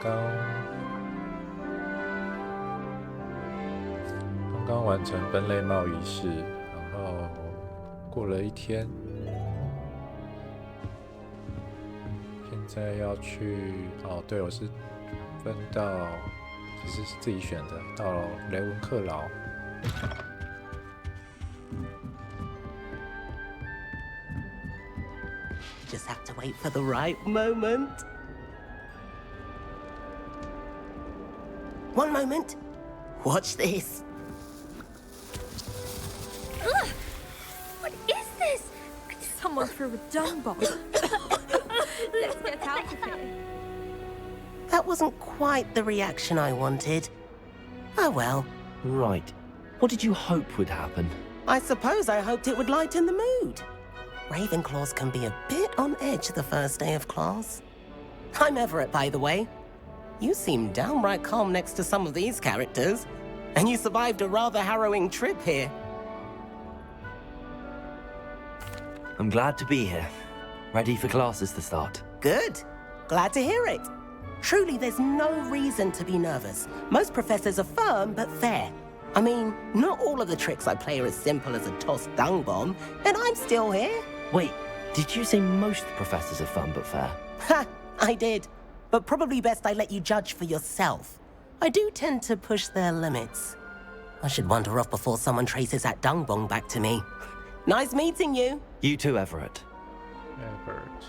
刚完成分类帽仪式，然后过了一天，现在要去对，我是分到，其实是自己选的，到雷文克劳。Just have to wait for the right moment. One moment. Watch this. Ugh! What is this? Someone threw a dung bomb. Let's get out of here. That wasn't quite the reaction I wanted. Oh well. Right. What did you hope would happen? I suppose I hoped it would lighten the mood. Ravenclaws can be a bit on edge the first day of class. I'm Everett, by the way. You seem downright calm next to some of these characters. And you survived a rather harrowing trip here. I'm glad to be here. Ready for classes to start. Good. Glad to hear it. Truly, there's no reason to be nervous. Most professors are firm but fair. I mean, not all of the tricks I play are as simple as a tossed dung bomb, and I'm still here. Wait, did you say most professors are fun but fair? Ha! I did. But probably best I let you judge for yourself. I do tend to push their limits. I should wander off before someone traces that dung bomb back to me. Nice meeting you. You too, Everett. Everett，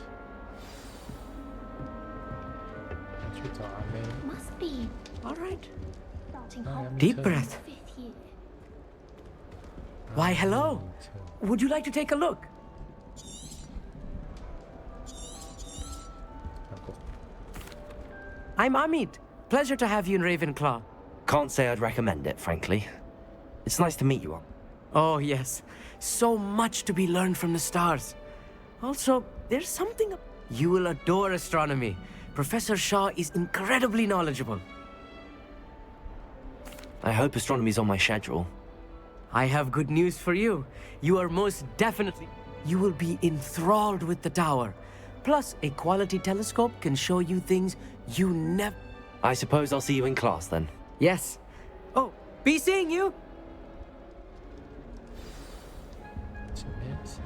去找阿妹。 Must be. All right. Starting Deep Hogwarts breath. fifth year. Why, hello. Would you like to take a look? I'm Amit. Pleasure to have you in Ravenclaw. Can't say I'd recommend it, frankly. It's nice to meet you all. Oh, yes. So much to be learned from the stars. Also, there's something... You will adore astronomy. Professor Shaw is incredibly knowledgeable. I hope astronomy's on my schedule. I have good news for you. You are most definitely... You will be enthralled with the tower. Plus, a quality telescope can show you things you never... I suppose I'll see you in class then. Yes. Oh, be seeing you! Samantha.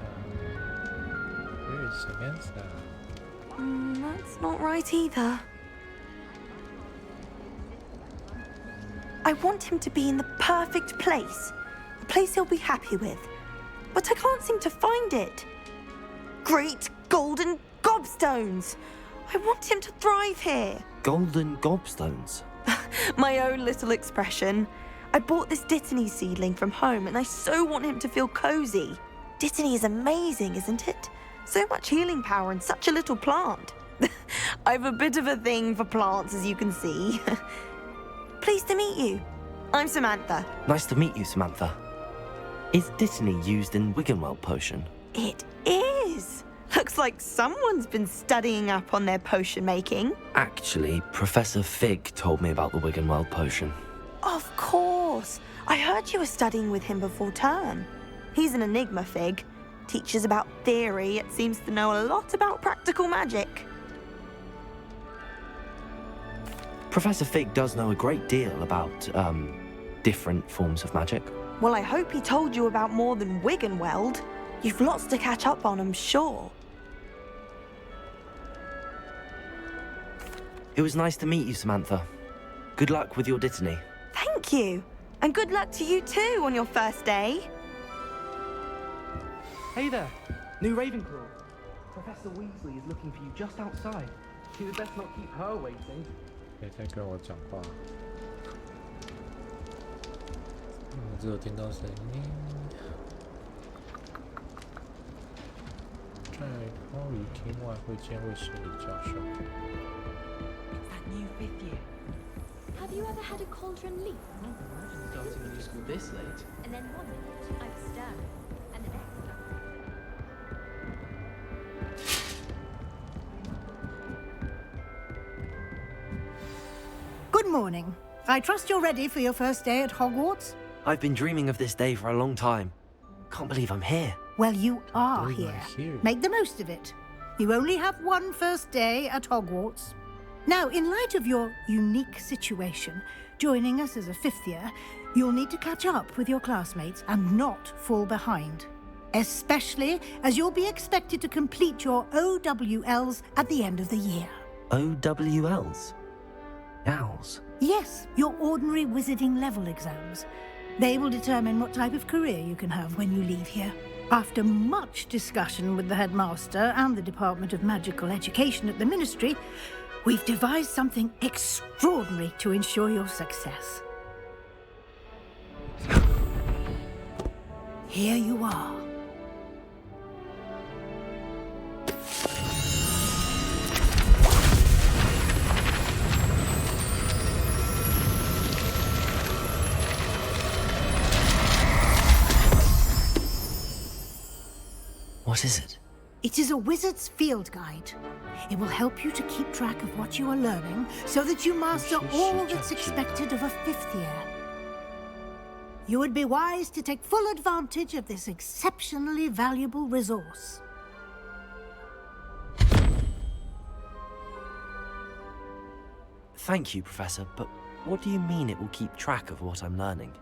Where is Samantha? That's not right either. I want him to be in the perfect place. A place he'll be happy with. But I can't seem to find it. Great golden gobstones! I want him to thrive here. Golden gobstones. My own little expression. I bought this Dittany seedling from home and I so want him to feel cozy. Dittany is amazing, isn't it? So much healing power in such a little plant. I've a bit of a thing for plants, as you can see. Pleased to meet you. I'm Samantha. Nice to meet you, Samantha. Is Dittany used in Wiggenweld potion? It is. Looks like someone's been studying up on their potion making. Actually, Professor Fig told me about the Wiggenweld potion. Of course. I heard you were studying with him before term. He's an enigma, Fig. Teaches about theory, yet seems to know a lot about practical magic. Professor Fig does know a great deal about, different forms of magic. Well, I hope he told you about more than Wiggenweld. You've lots to catch up on, I'm sure. It was nice to meet you, Samantha. Good luck with your Dittany. Thank you. And good luck to you too on your first day. Hey there, new Ravenclaw. Professor Weasley is looking for you just outside. You had best not keep her waiting. 谁在跟我讲话？我只有听到声音。在猫语厅外会见卫士里教授。 It's that new fifth year. Have you ever had a cauldron leap? Imagine starting a new school this late. And then 1 minute, I'm stirring. And the next... Good morning. I trust you're ready for your first day at Hogwarts? I've been dreaming of this day for a long time. Can't believe I'm here. Well, you are Oh, here. here. Make the most of it. You only have one first day at Hogwarts. Now, in light of your unique situation, joining us as a 5th year, you'll need to catch up with your classmates and not fall behind. Especially as you'll be expected to complete your OWLs at the end of the year. OWLs? Owls? Yes, your ordinary wizarding level exams. They will determine what type of career you can have when you leave here. After much discussion with the headmaster and the Department of Magical Education at the Ministry, we've devised something extraordinary to ensure your success. Here you are. What is it? It is a wizard's field guide. It will help you to keep track of what you are learning so that you master all that's expected of a 5th year. You would be wise to take full advantage of this exceptionally valuable resource. Thank you, Professor, but what do you mean it will keep track of what I'm learning?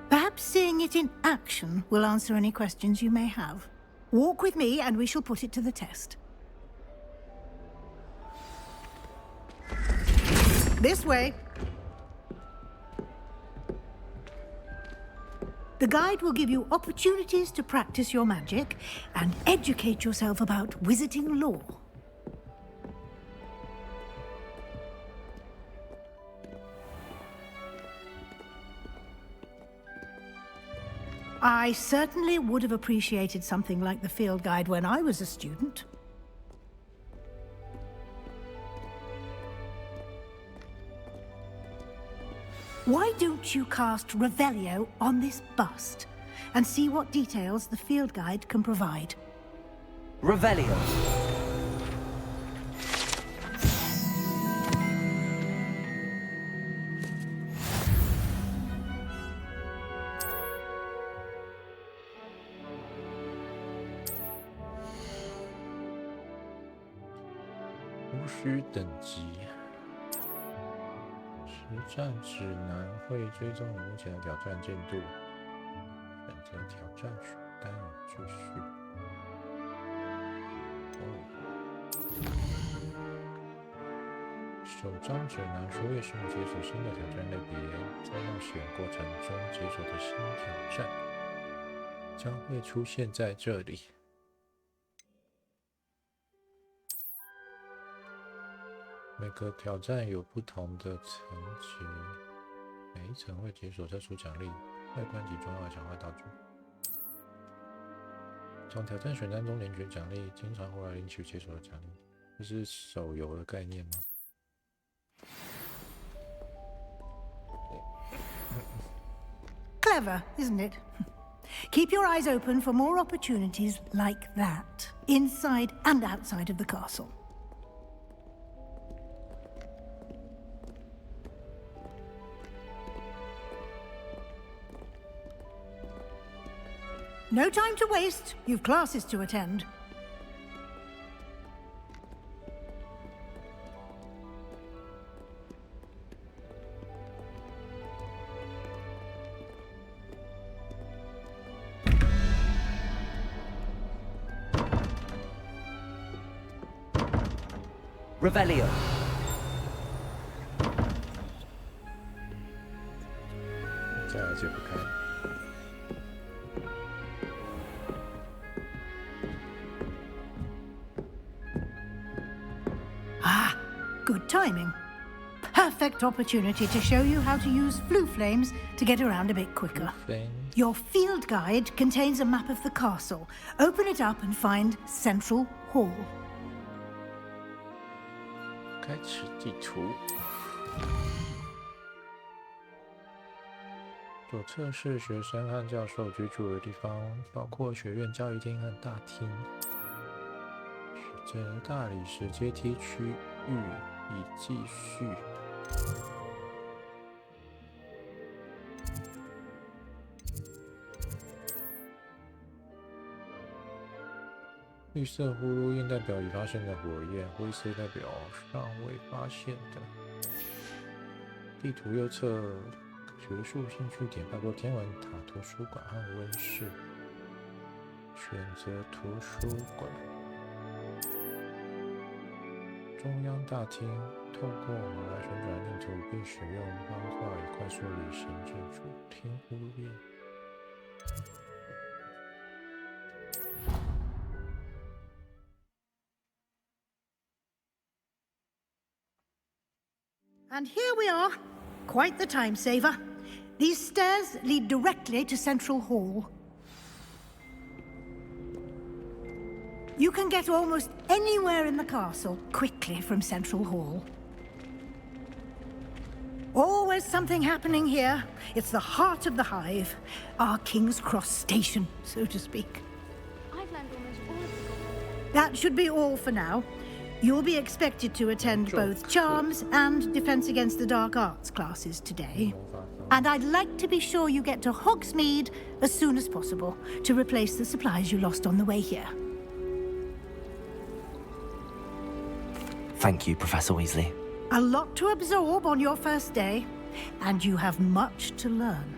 Perhaps seeing it in action will answer any questions you may have. Walk with me and we shall put it to the test. This way. The guide will give you opportunities to practice your magic and educate yourself about wizarding lore. I certainly would have appreciated something like the field guide when I was a student. Why don't you cast Revelio on this bust and see what details the field guide can provide? Revelio.无需等级，实战指南会追踪你目前的挑战进度，选择挑战选单继续。首张指南说明使你解锁新的挑战类别，在冒险过程中解锁的新挑战将会出现在这里。每个挑战有不同的层级，每一层会解锁特殊奖励，外观及重要强化道具。从挑战选单中领取奖励，经常回来领取解锁的奖励。这是手游的概念吗？ Clever, isn't it? Keep your eyes open for more opportunities like that, inside and outside of the castle. No time to waste. You've classes to attend. Revelio. 再来解不开。 Good timing. Perfect opportunity to show you how to use flue flames to get around a bit quicker. Your field guide contains a map of the castle. Open it up and find Central Hall. 开启地图。左侧是学生和教授居住的地方，包括学院教育厅和大厅。选择大理石阶梯区域以继续。绿色葫芦印代表已发现的火焰，灰色代表尚未发现的。地图右侧学术兴趣点包括天文塔、图书馆和温室。选择图书馆。中央大厅，透过马来旋转地图并使用漫画以快速旅行进主厅屋内。And here we are. Quite the time saver. These stairs lead directly to Central Hall. You can get almost anywhere in the castle quickly from Central Hall. Always something happening here. It's the heart of the Hive, our King's Cross station, so to speak. I've learned almost all of the... That should be all for now. You'll be expected to attend both Charms and Defense Against the Dark Arts classes today. And I'd like to be sure you get to Hogsmeade as soon as possible to replace the supplies you lost on the way here. Thank you, Professor Weasley. A lot to absorb on your first day, and you have much to learn.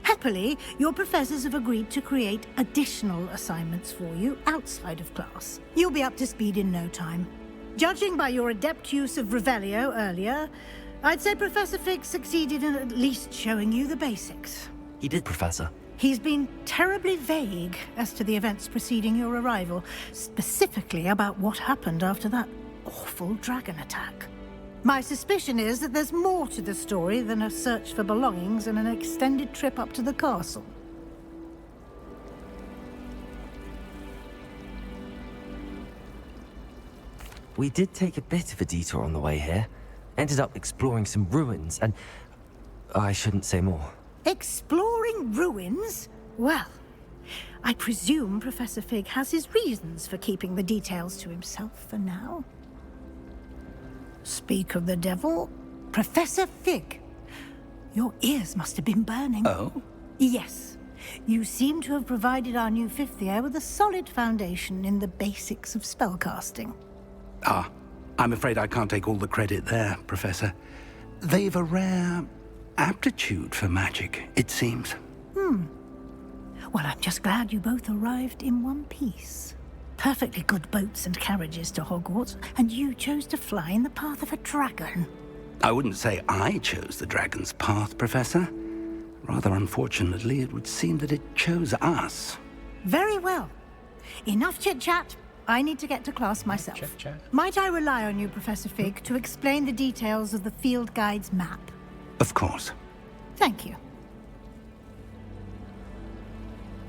Happily, your professors have agreed to create additional assignments for you outside of class. You'll be up to speed in no time. Judging by your adept use of Revelio earlier, I'd say Professor Fig succeeded in at least showing you the basics. He did, Professor. He's been terribly vague as to the events preceding your arrival, specifically about what happened after that awful dragon attack. My suspicion is that there's more to the story than a search for belongings and an extended trip up to the castle. We did take a bit of a detour on the way here. Ended up exploring some ruins and... I shouldn't say more. Exploring ruins? Well, I presume Professor Fig has his reasons for keeping the details to himself for now. Speak of the devil, Professor Fig. Your ears must have been burning. Oh? Yes. You seem to have provided our new fifth year with a solid foundation in the basics of spellcasting. Ah, I'm afraid I can't take all the credit there, Professor. They've a rare aptitude for magic, it seems. Well, I'm just glad you both arrived in one piece. Perfectly good boats and carriages to Hogwarts, and you chose to fly in the path of a dragon. I wouldn't say I chose the dragon's path, Professor. Rather unfortunately, it would seem that it chose us. Very well. Enough chit-chat. I need to get to class myself. Chit-chat. Might I rely on you, Professor Fig, to explain the details of the field guide's map? Of course. Thank you.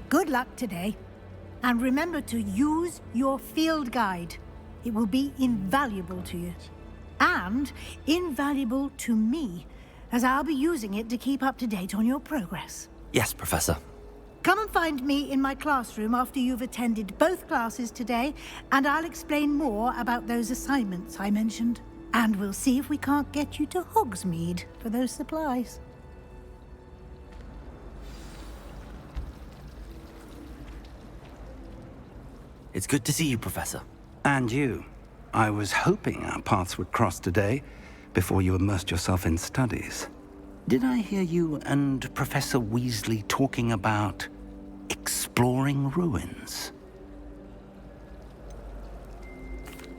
Good luck today. And remember to use your field guide. It will be invaluable to you. And invaluable to me, as I'll be using it to keep up to date on your progress. Yes, Professor. Come and find me in my classroom after you've attended both classes today, and I'll explain more about those assignments I mentioned. And we'll see if we can't get you to Hogsmeade for those supplies. It's good to see you, Professor. And you. I was hoping our paths would cross today, before you immersed yourself in studies. Did I hear you and Professor Weasley talking about exploring ruins?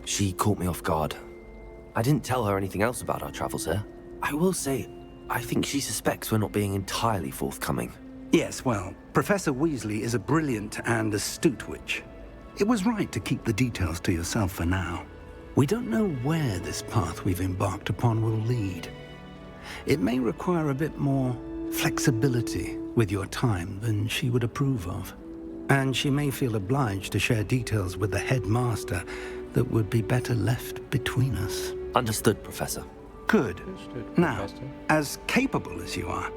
She caught me off guard. I didn't tell her anything else about our travels here. I will say, I think she suspects we're not being entirely forthcoming. Yes, well, Professor Weasley is a brilliant and astute witch. It was right to keep the details to yourself for now. We don't know where this path we've embarked upon will lead. It may require a bit more flexibility with your time than she would approve of. And she may feel obliged to share details with the headmaster that would be better left between us. Understood, Professor. Good. Understood, Now, Professor. as capable as you are,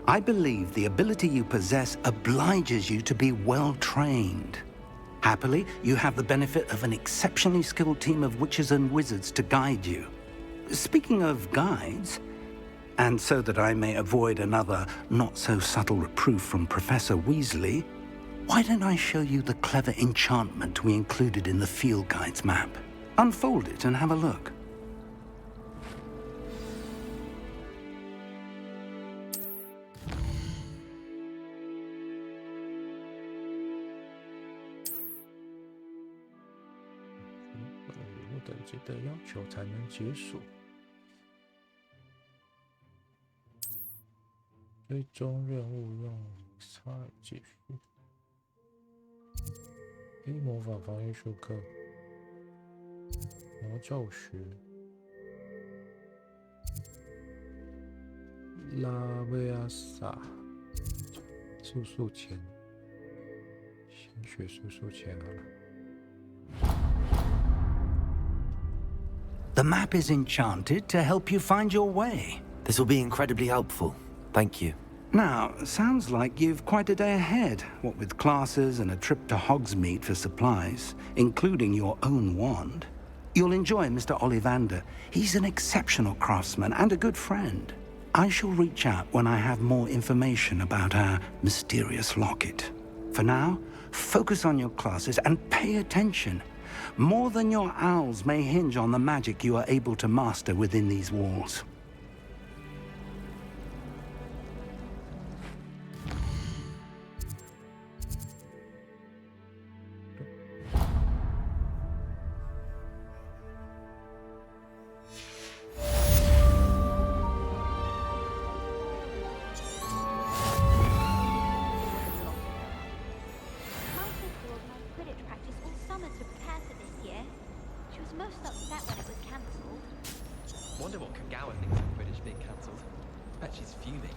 I believe the ability you possess obliges you to be well-trained. Happily, you have the benefit of an exceptionally skilled team of witches and wizards to guide you. Speaking of guides, and so that I may avoid another not-so-subtle reproof from Professor Weasley, Why don't I show you the clever enchantment we included in the field guide's map? Unfold it and have a look.黑魔法防御术课，魔咒学，拉维阿萨，速速前，先学速速前好了。The map is enchanted to help you find your way. This will be incredibly helpful. Thank you. Now, sounds like you've quite a day ahead, what with classes and a trip to Hogsmeade for supplies, including your own wand. You'll enjoy Mr. Ollivander. He's an exceptional craftsman and a good friend. I shall reach out when I have more information about our mysterious locket. For now, focus on your classes and pay attention. More than your owls may hinge on the magic you are able to master within these walls. Wonder what Kagawa thinks of British being cancelled. Bet she's fuming.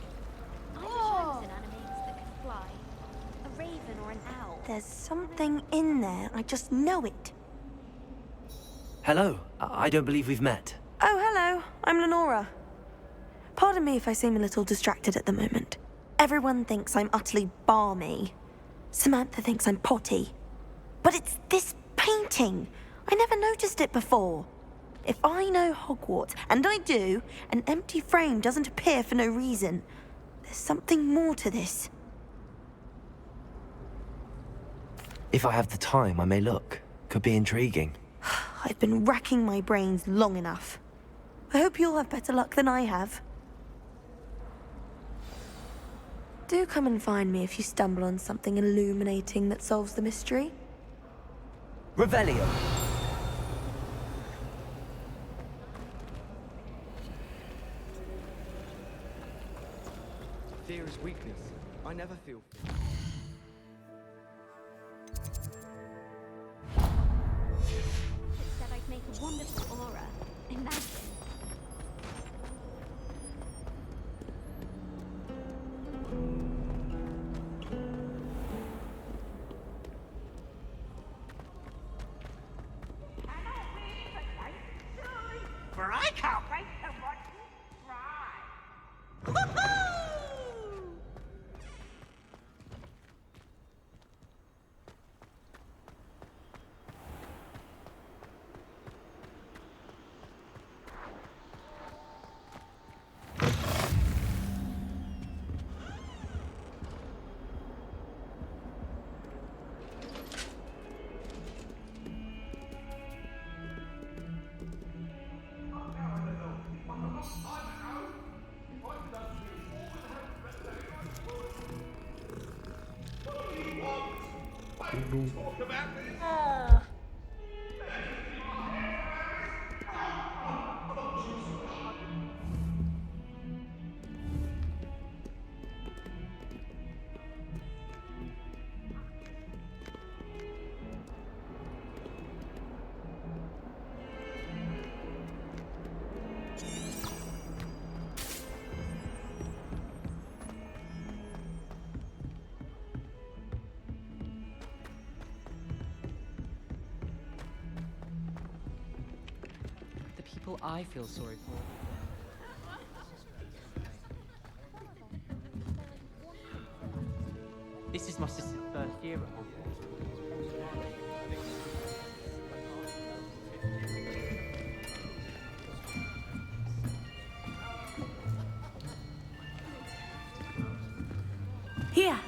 I'm sure an animators that can fly. A raven or an owl. There's something in there. I just know it. Hello. I don't believe we've met. Oh, hello. I'm Lenora. Pardon me if I seem a little distracted at the moment. Everyone thinks I'm utterly balmy. Samantha thinks I'm potty. But it's this painting. I never noticed it before. If I know Hogwarts, and I do, an empty frame doesn't appear for no reason. There's something more to this. If I have the time, I may look. Could be intriguing. I've been racking my brains long enough. I hope you'll have better luck than I have. Do come and find me if you stumble on something illuminating that solves the mystery. Revelio. Fear is weakness. I never feel fear. It said I'd make a wonderful aura. Imagine. For I can't wait to watch you try. People I feel sorry for. This is my sister's first year at Hogwarts. Here!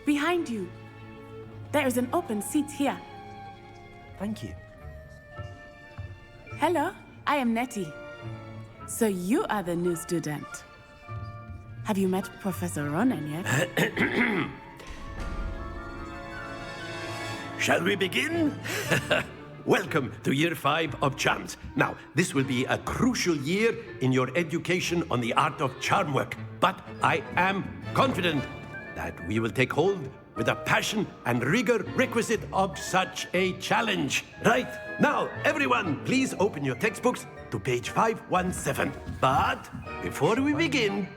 Behind you! There is an open seat here. Thank you. Hello, I am Nettie. So you are the new student. Have you met Professor Ronan yet? Shall we begin? Welcome to Year 5 of Charms. Now, this will be a crucial year in your education on the art of charm work. But I am confident that we will take hold with the passion and rigor requisite of such a challenge. Right, now, everyone, please open your textbooks to page 517. But before we begin,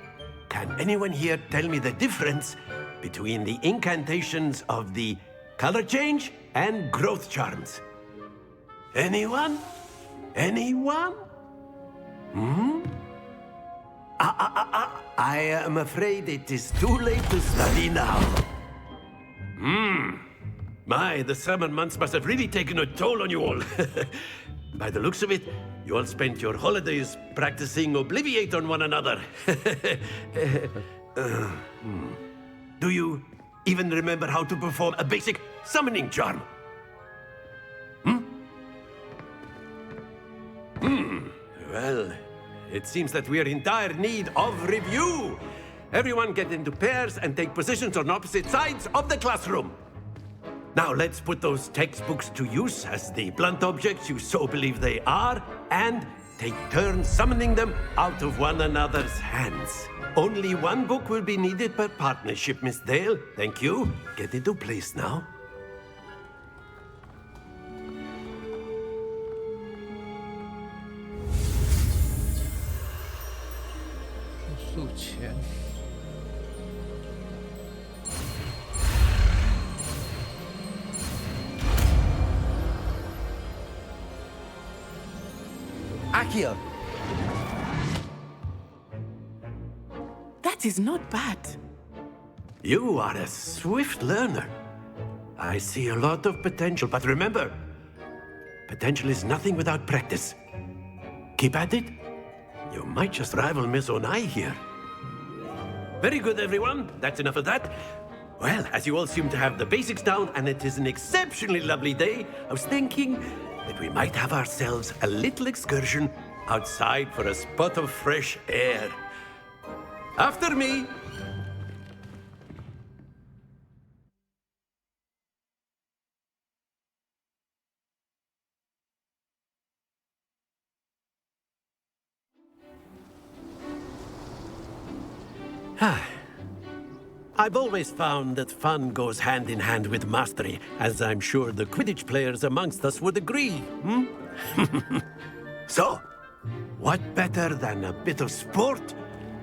can anyone here tell me the difference between the incantations of the color change and growth charms? Anyone? Anyone? I am afraid it is too late to study now. My, the summer months must have really taken a toll on you all. By the looks of it, you all spent your holidays practicing Obliviate on one another. Do you even remember how to perform a basic summoning charm? Well, it seems that we are in dire need of review. Everyone get into pairs and take positions on opposite sides of the classroom. Now let's put those textbooks to use as the blunt objects you so believe they are, and take turns summoning them out of one another's hands. Only one book will be needed per partnership, Miss Dale. Thank you. Get into place now. Accio. That is not bad. You are a swift learner. I see a lot of potential, but remember, potential is nothing without practice. Keep at it. You might just rival Miss Onai here. Very good, everyone. That's enough of that. Well, as you all seem to have the basics down, and it is an exceptionally lovely day, I was thinking that we might have ourselves a little excursion outside for a spot of fresh air. After me. I've always found that fun goes hand in hand with mastery, as I'm sure the Quidditch players amongst us would agree, So, what better than a bit of sport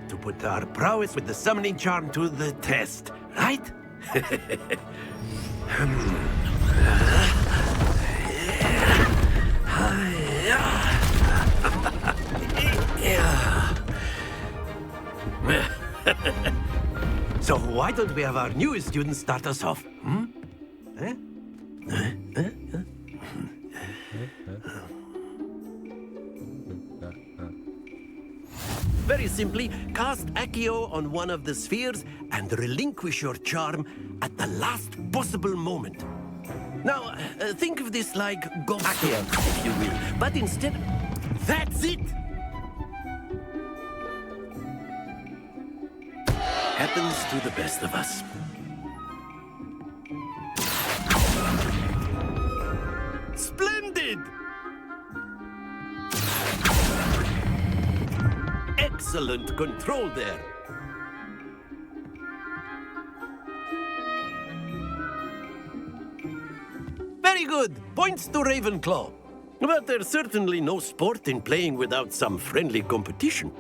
to put our prowess with the summoning charm to the test, right? So why don't we have our newest student start us off? Very simply, cast Accio on one of the spheres and relinquish your charm at the last possible moment. Now, think of this like Accio, if you will, but instead, that's it! Happens to the best of us. Splendid! Excellent control there. Very good. Points to Ravenclaw. But there's certainly no sport in playing without some friendly competition.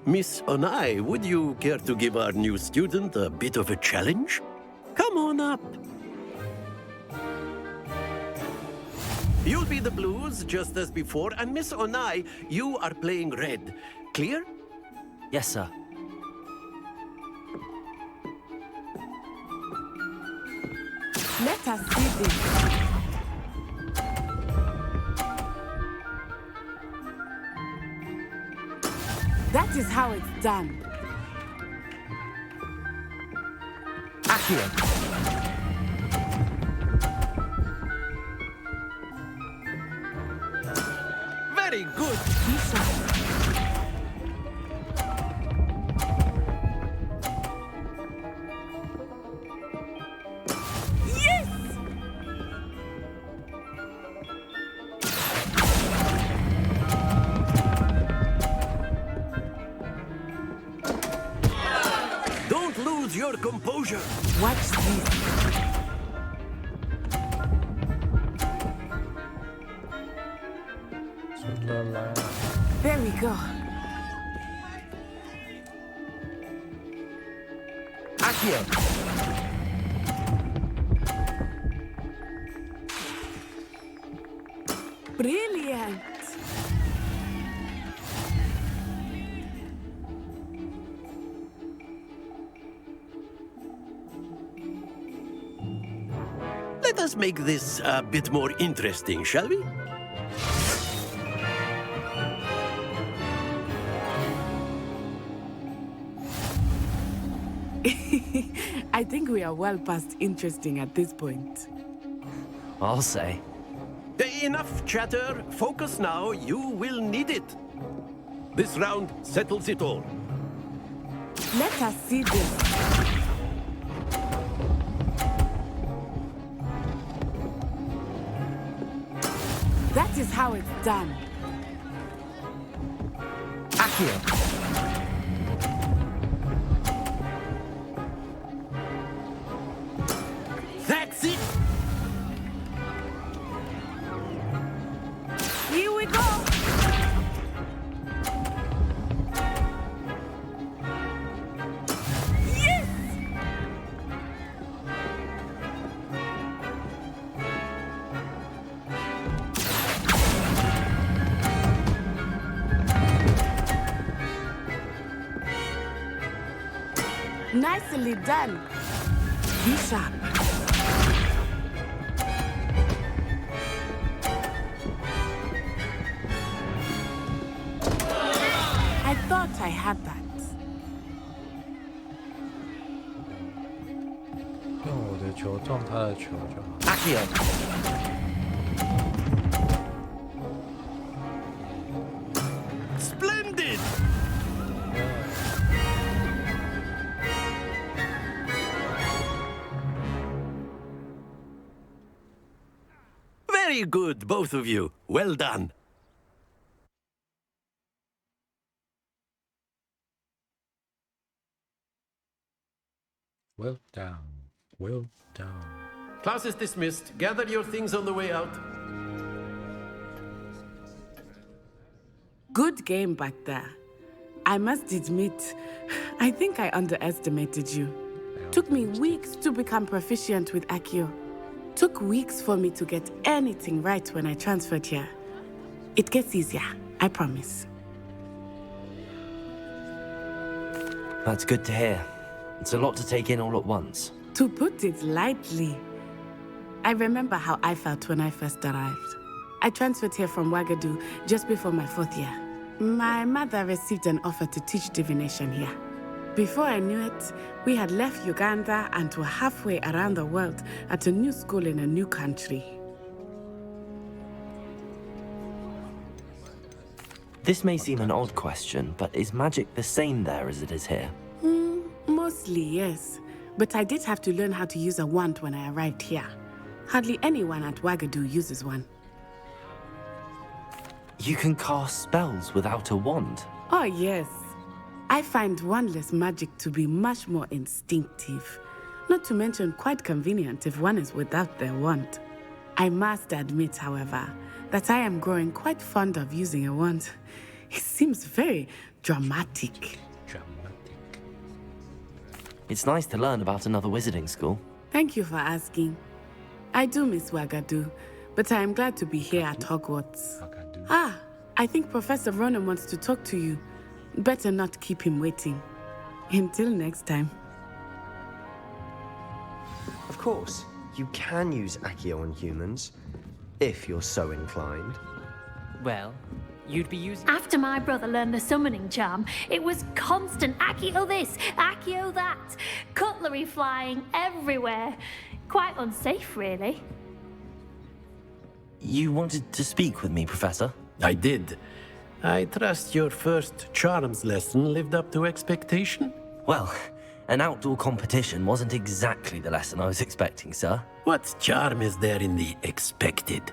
Miss Onai, would you care to give our new student a bit of a challenge? Come on up. You'll be the blues, just as before, and Miss Onai, you are playing red. Clear? Yes, sir. Let us see this. That is how it's done. Accio. Very good. Don't lose your composure. Watch this. There we go. Accio! Brilliant. Let us make this a bit more interesting, shall we? I think we are well past interesting at this point. I'll say. Enough chatter. Focus now. You will need it. This round settles it all. Let us see this. That is how it's done. Accio! That's it! Here we go! Yes! Nicely done. Be sharp. I thought I had that. 用我的球撞他的球就好。Accio! Splendid! Very good, both of you. Well done. Well done, well done. Class is dismissed. Gather your things on the way out. Good game back there. I must admit, I think I underestimated you. Took me weeks to become proficient with Accio. Took weeks for me to get anything right when I transferred here. It gets easier, I promise. That's good to hear. It's a lot to take in all at once. To put it lightly, I remember how I felt when I first arrived. I transferred here from Ouagadougou just before my 4th year. My mother received an offer to teach divination here. Before I knew it, we had left Uganda and were halfway around the world at a new school in a new country. This may seem an odd question, but is magic the same there as it is here? Mostly, yes. But I did have to learn how to use a wand when I arrived here. Hardly anyone at Ouagadougou uses one. You can cast spells without a wand? Oh, yes. I find wandless magic to be much more instinctive. Not to mention quite convenient if one is without their wand. I must admit, however, that I am growing quite fond of using a wand. It seems very dramatic. It's nice to learn about another wizarding school. Thank you for asking. I do miss Ouagadougou, but I am glad to be here at Hogwarts. Ah, I think Professor Ronan wants to talk to you. Better not keep him waiting. Until next time. Of course, you can use Accio on humans, if you're so inclined. Well, you'd be using... After my brother learned the summoning charm, it was constant Accio this, Accio that. Cutlery flying everywhere. Quite unsafe, really. You wanted to speak with me, Professor? I did. I trust your first charms lesson lived up to expectation? Well, an outdoor competition wasn't exactly the lesson I was expecting, sir. What charm is there in the expected?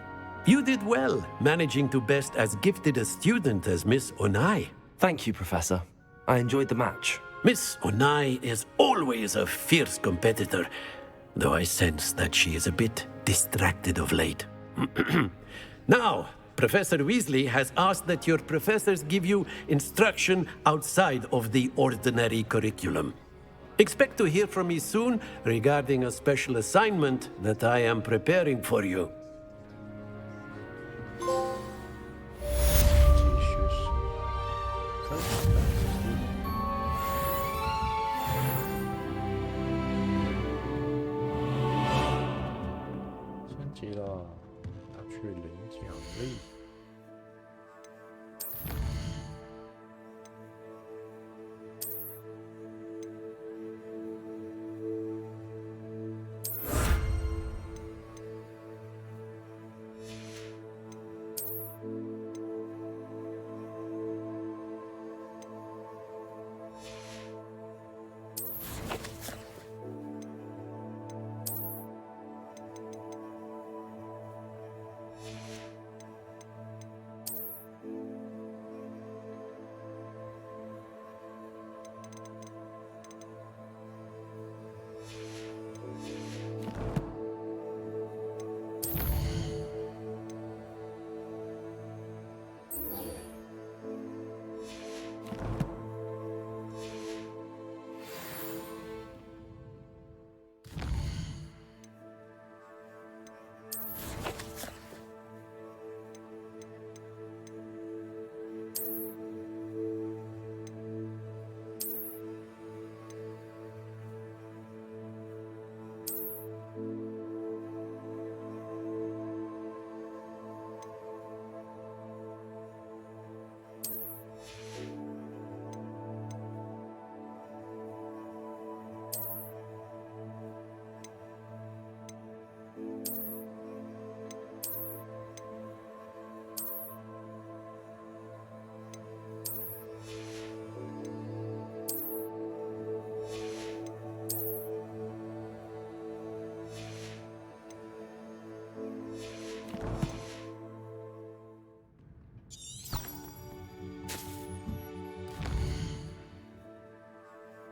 You did well, managing to best as gifted a student as Miss Onai. Thank you, Professor. I enjoyed the match. Miss Onai is always a fierce competitor, though I sense that she is a bit distracted of late. Now, Professor Weasley has asked that your professors give you instruction outside of the ordinary curriculum. Expect to hear from me soon regarding a special assignment that I am preparing for you. 升级了，拿去领奖励。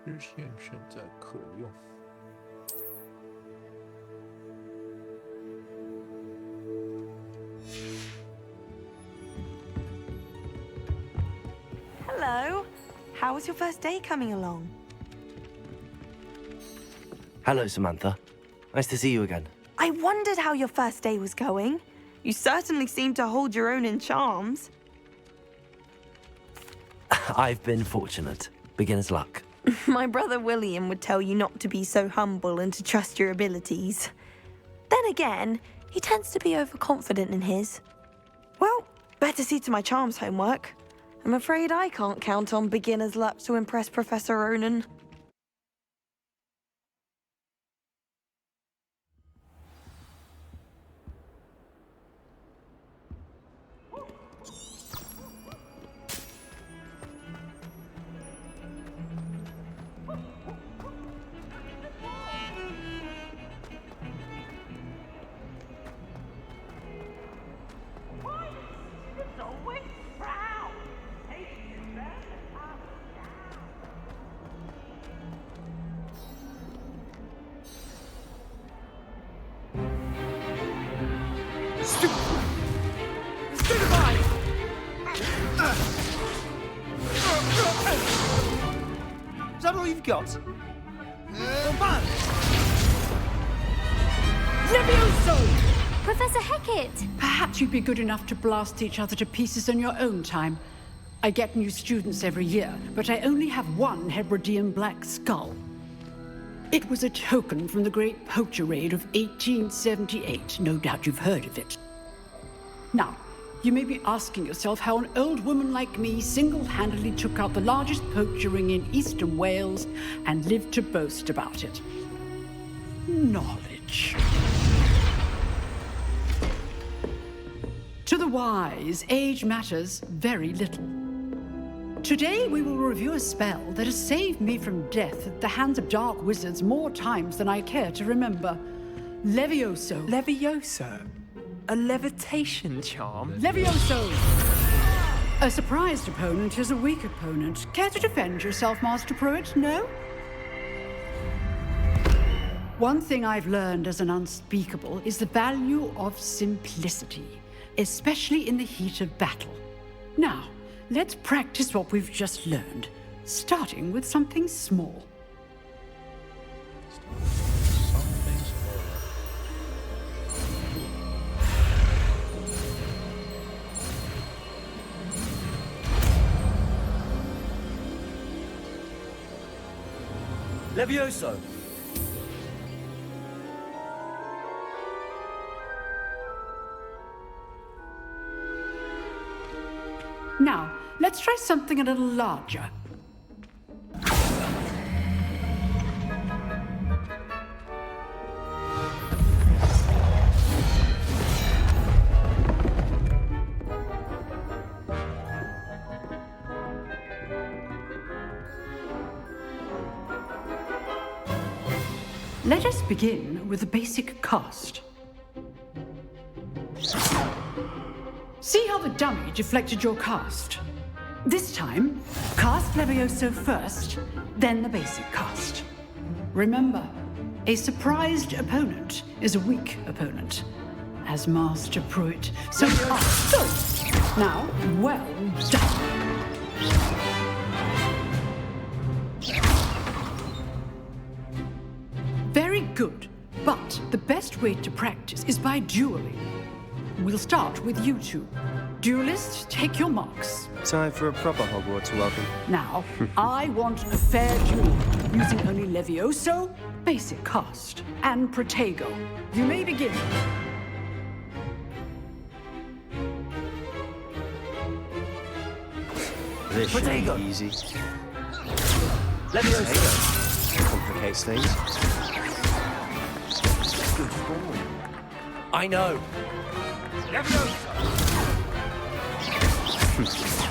支线现在可用。Hello. How was your first day coming along? Hello, Samantha. Nice to see you again. I wondered how your first day was going. You certainly seem to hold your own in charms. I've been fortunate. Beginner's luck. My brother William would tell you not to be so humble and to trust your abilities. Then again, he tends to be overconfident in his. Well, better see to my charms homework. I'm afraid I can't count on beginner's luck to impress Professor Ronan. Is that all you've got? Professor Hecat! Perhaps you'd be good enough to blast each other to pieces in your own time. I get new students every year, but I only have one Hebridean black skull. It was a token from the Great Poacher Raid of 1878. No doubt you've heard of it. Now, you may be asking yourself how an old woman like me single-handedly took out the largest poacher ring in eastern Wales and lived to boast about it. Knowledge. To the wise, age matters very little. Today we will review a spell that has saved me from death at the hands of dark wizards more times than I care to remember. Levioso. Levioso? A levitation charm? Levioso! A surprised opponent is a weak opponent. Care to defend yourself, Master Pruitt? No? One thing I've learned as an unspeakable is the value of simplicity, especially in the heat of battle. Now, let's practice what we've just learned, starting with something small. Levioso! Now, let's try something a little larger. Let us begin with a basic cast. See how the dummy deflected your cast? This time, cast Levioso first, then the basic cast. Remember, a surprised opponent is a weak opponent, as Master Pruitt. So, good. Now, well done. Very good, but the best way to practice is by dueling. We'll start with you two. Duelists, take your marks. Time for a proper Hogwarts welcome. Now, I want a fair duel, using only Levioso, basic cast, and Protego. You may begin. This should be easy. Levioso complicates things. Good form. I know.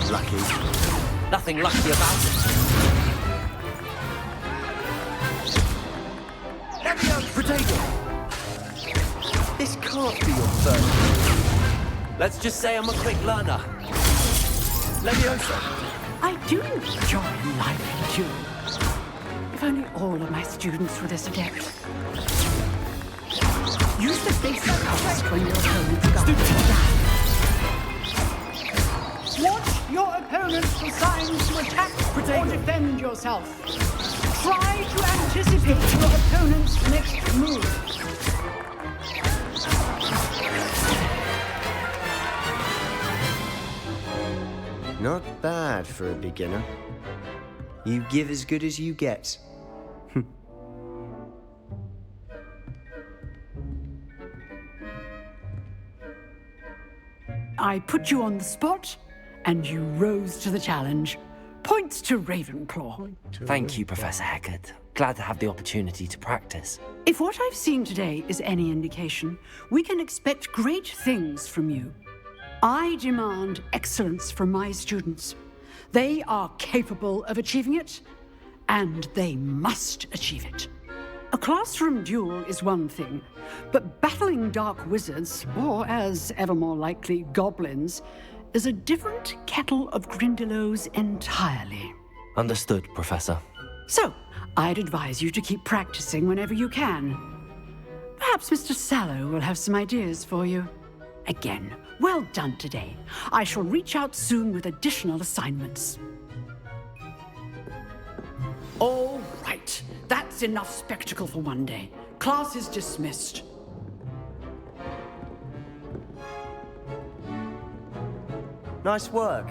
Lucky. Nothing lucky about it. Protego! This can't be your first. Let's just say I'm a quick learner. Levioso! I do enjoy lively duels. If only all of my students were this adept. Use the basic cast when your opponent's got down. Watch your opponent's signs to attack or defend yourself. Try to anticipate your opponent's next move. Not bad for a beginner. You give as good as you get. I put you on the spot, and you rose to the challenge. Points to Ravenclaw. Thank you, Professor Hecat. Glad to have the opportunity to practice. If what I've seen today is any indication, we can expect great things from you. I demand excellence from my students. They are capable of achieving it, and they must achieve it. A classroom duel is one thing, but battling dark wizards, or as ever more likely, goblins, is a different kettle of Grindylows entirely. Understood, Professor. So, I'd advise you to keep practicing whenever you can. Perhaps Mr. Sallow will have some ideas for you. Again, well done today. I shall reach out soon with additional assignments. All right. That's enough spectacle for one day. Class is dismissed. Nice work.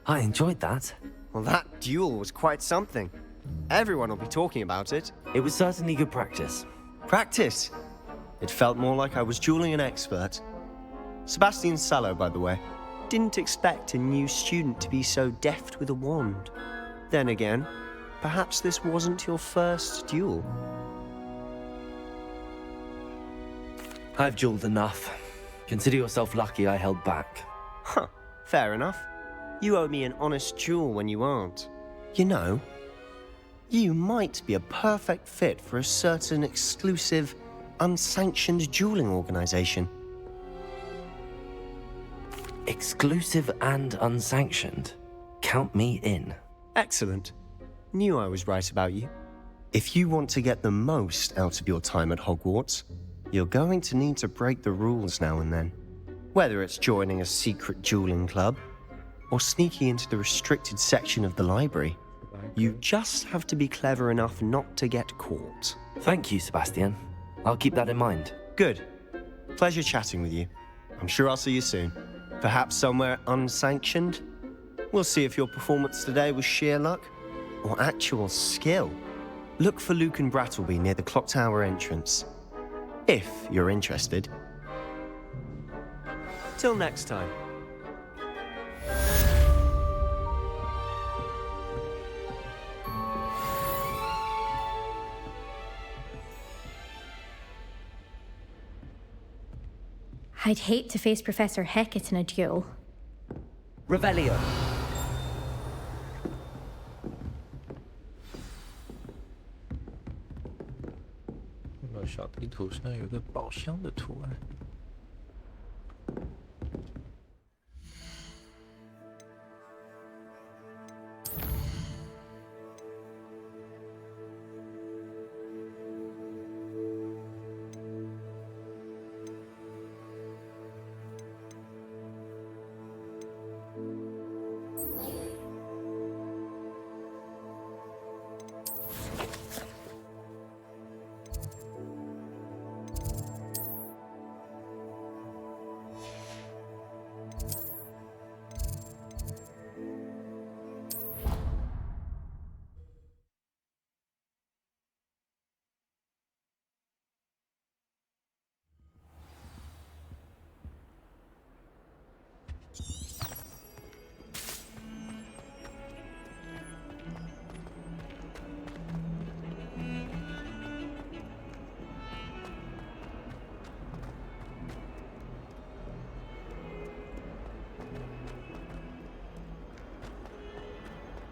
I enjoyed that. Well, that duel was quite something. Everyone will be talking about it. It was certainly good practice. Practice? It felt more like I was dueling an expert. Sebastian Sallow, by the way. Didn't expect a new student to be so deft with a wand. Then again, perhaps this wasn't your first duel. I've dueled enough. Consider yourself lucky I held back. Huh, fair enough. You owe me an honest duel when you aren't. You know, you might be a perfect fit for a certain exclusive, unsanctioned dueling organization. Exclusive and unsanctioned? Count me in. Excellent. Knew I was right about you. If you want to get the most out of your time at Hogwarts, you're going to need to break the rules now and then. Whether it's joining a secret dueling club, or sneaking into the restricted section of the library, you just have to be clever enough not to get caught. Thank you, Sebastian. I'll keep that in mind. Good. Pleasure chatting with you. I'm sure I'll see you soon. Perhaps somewhere unsanctioned? We'll see if your performance today was sheer luck or actual skill. Look for Luke and Brattleby near the clock tower entrance. If you're interested. Till next time. I'd hate to face Professor Hecat in a duel. Revelio. 那个小地图上有一个宝箱的图案。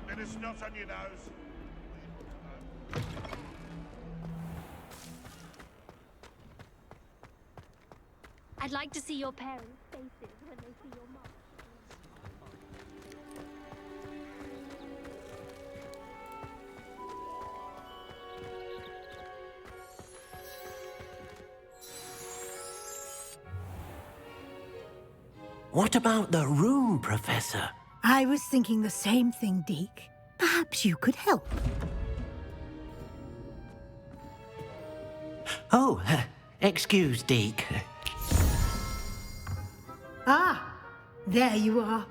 Bit of snot on your nose. I'd like to see your parents' faces when they see your mom. What about the room, Professor? I was thinking the same thing, Deke. Perhaps you could help. Oh, excuse, Deke. Ah, there you are.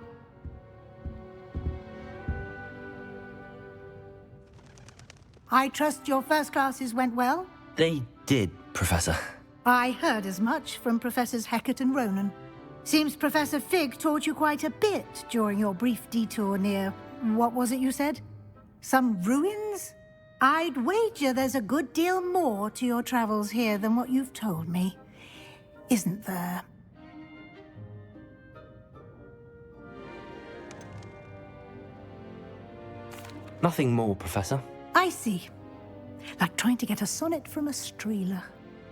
I trust your first classes went well? They did, Professor. I heard as much from Professors Hecat and Ronan. Seems Professor Fig taught you quite a bit during your brief detour near... what was it you said? Some ruins? I'd wager there's a good deal more to your travels here than what you've told me. Isn't there? Nothing more, Professor. I see. Like trying to get a sonnet from a streeler.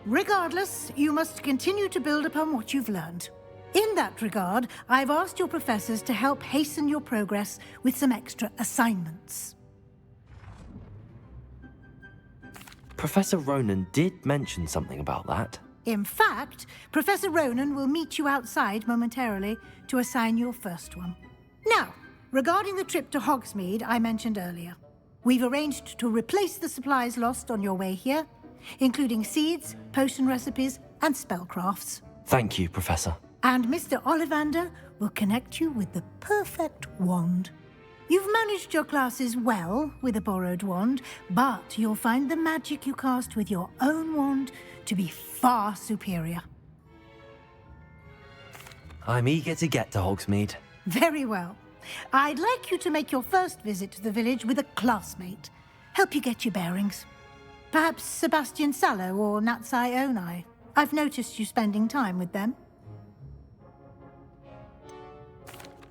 Regardless, you must continue to build upon what you've learned. In that regard, I've asked your professors to help hasten your progress with some extra assignments. Professor Ronan did mention something about that. In fact, Professor Ronan will meet you outside momentarily to assign your first one. Now, regarding the trip to Hogsmeade I mentioned earlier, we've arranged to replace the supplies lost on your way here, including seeds, potion recipes, and spellcrafts. Thank you, Professor. And Mr. Ollivander will connect you with the perfect wand. You've managed your classes well with a borrowed wand, but you'll find the magic you cast with your own wand to be far superior. I'm eager to get to Hogsmeade. Very well. I'd like you to make your first visit to the village with a classmate. Help you get your bearings. Perhaps Sebastian Sallow or Natsai Onai. I've noticed you spending time with them.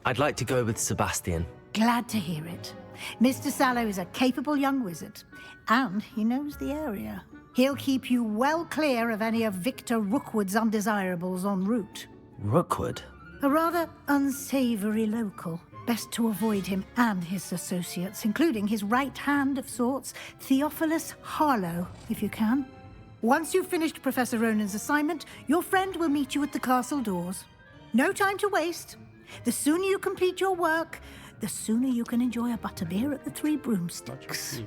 I'd like to go with Sebastian. Glad to hear it. Mr. Sallow is a capable young wizard, and he knows the area. He'll keep you well clear of any of Victor Rookwood's undesirables en route. Rookwood? A rather unsavory local. Best to avoid him and his associates, including his right hand of sorts, Theophilus Harlow, if you can. Once you've finished Professor Ronan's assignment, your friend will meet you at the castle doors. No time to waste. The sooner you complete your work, the sooner you can enjoy a butterbeer at the Three Broomsticks.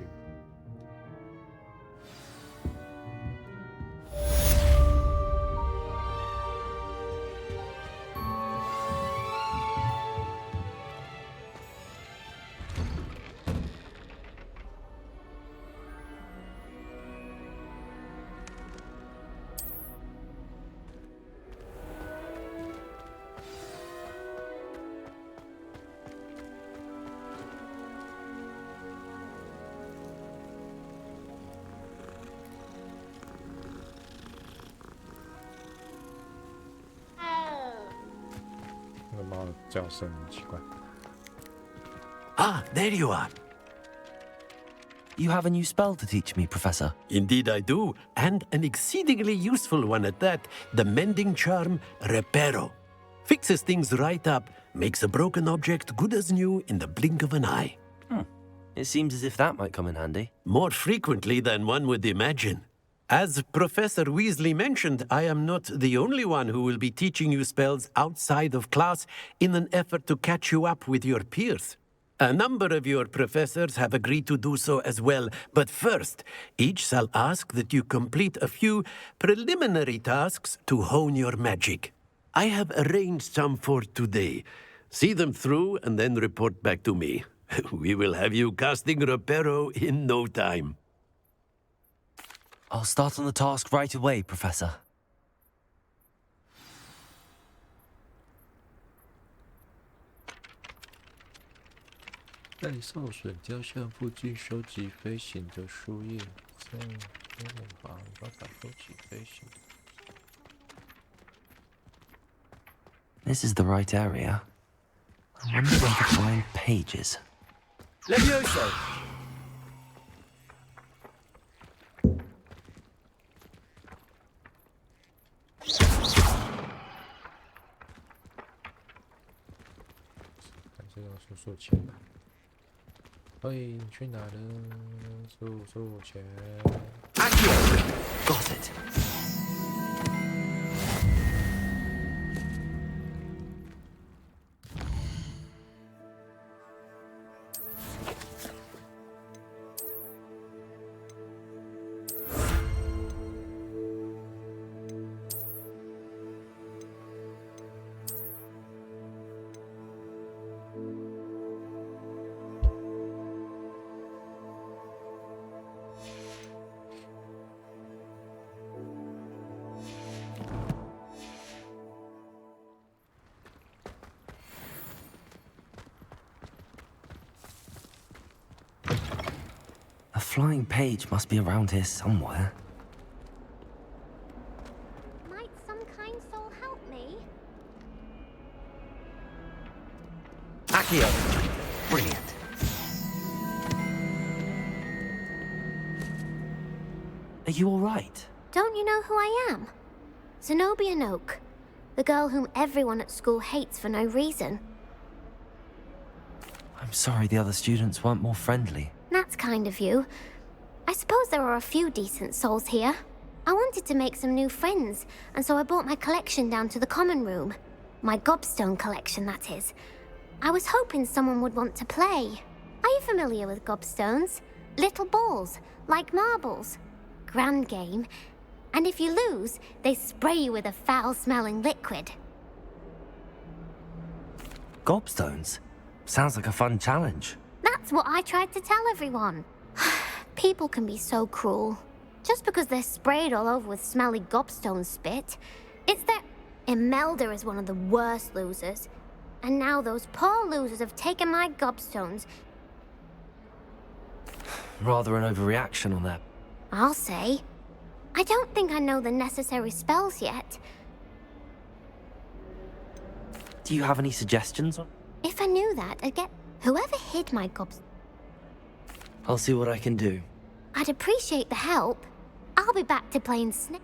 Ah, there you are. You have a new spell to teach me, Professor. Indeed I do, and an exceedingly useful one at that. The mending charm, Reparo. Fixes things right up, makes a broken object good as new in the blink of an eye. It seems as if that might come in handy. More frequently than one would imagine. As Professor Weasley mentioned, I am not the only one who will be teaching you spells outside of class in an effort to catch you up with your peers. A number of your professors have agreed to do so as well, but first, each shall ask that you complete a few preliminary tasks to hone your magic. I have arranged some for today. See them through and then report back to me. We will have you casting Reparo in no time. I'll start on the task right away, Professor. This is the right area. I wonder where the flying page is. Levioso! Got it. A flying page must be around here somewhere. Might some kind soul help me? Accio! Brilliant. Are you all right? Don't you know who I am? Zenobia Noak, the girl whom everyone at school hates for no reason. I'm sorry the other students weren't more friendly. That's kind of you. I suppose there are a few decent souls here. I wanted to make some new friends, and so I brought my collection down to the common room. My gobstone collection, that is. I was hoping someone would want to play. Are you familiar with gobstones? Little balls, like marbles. Grand game. And if you lose, they spray you with a foul-smelling liquid. Gobstones? Sounds like a fun challenge. That's what I tried to tell everyone. People can be so cruel. Just because they're sprayed all over with smelly gobstone spit. It's that Imelda is one of the worst losers. And now those poor losers have taken my gobstones. Rather an overreaction on that. I'll say. I don't think I know the necessary spells yet. Do you have any suggestions? If I knew that, I'd get whoever hid my gobs. I'll see what I can do. I'd appreciate the help. I'll be back to playing Snake.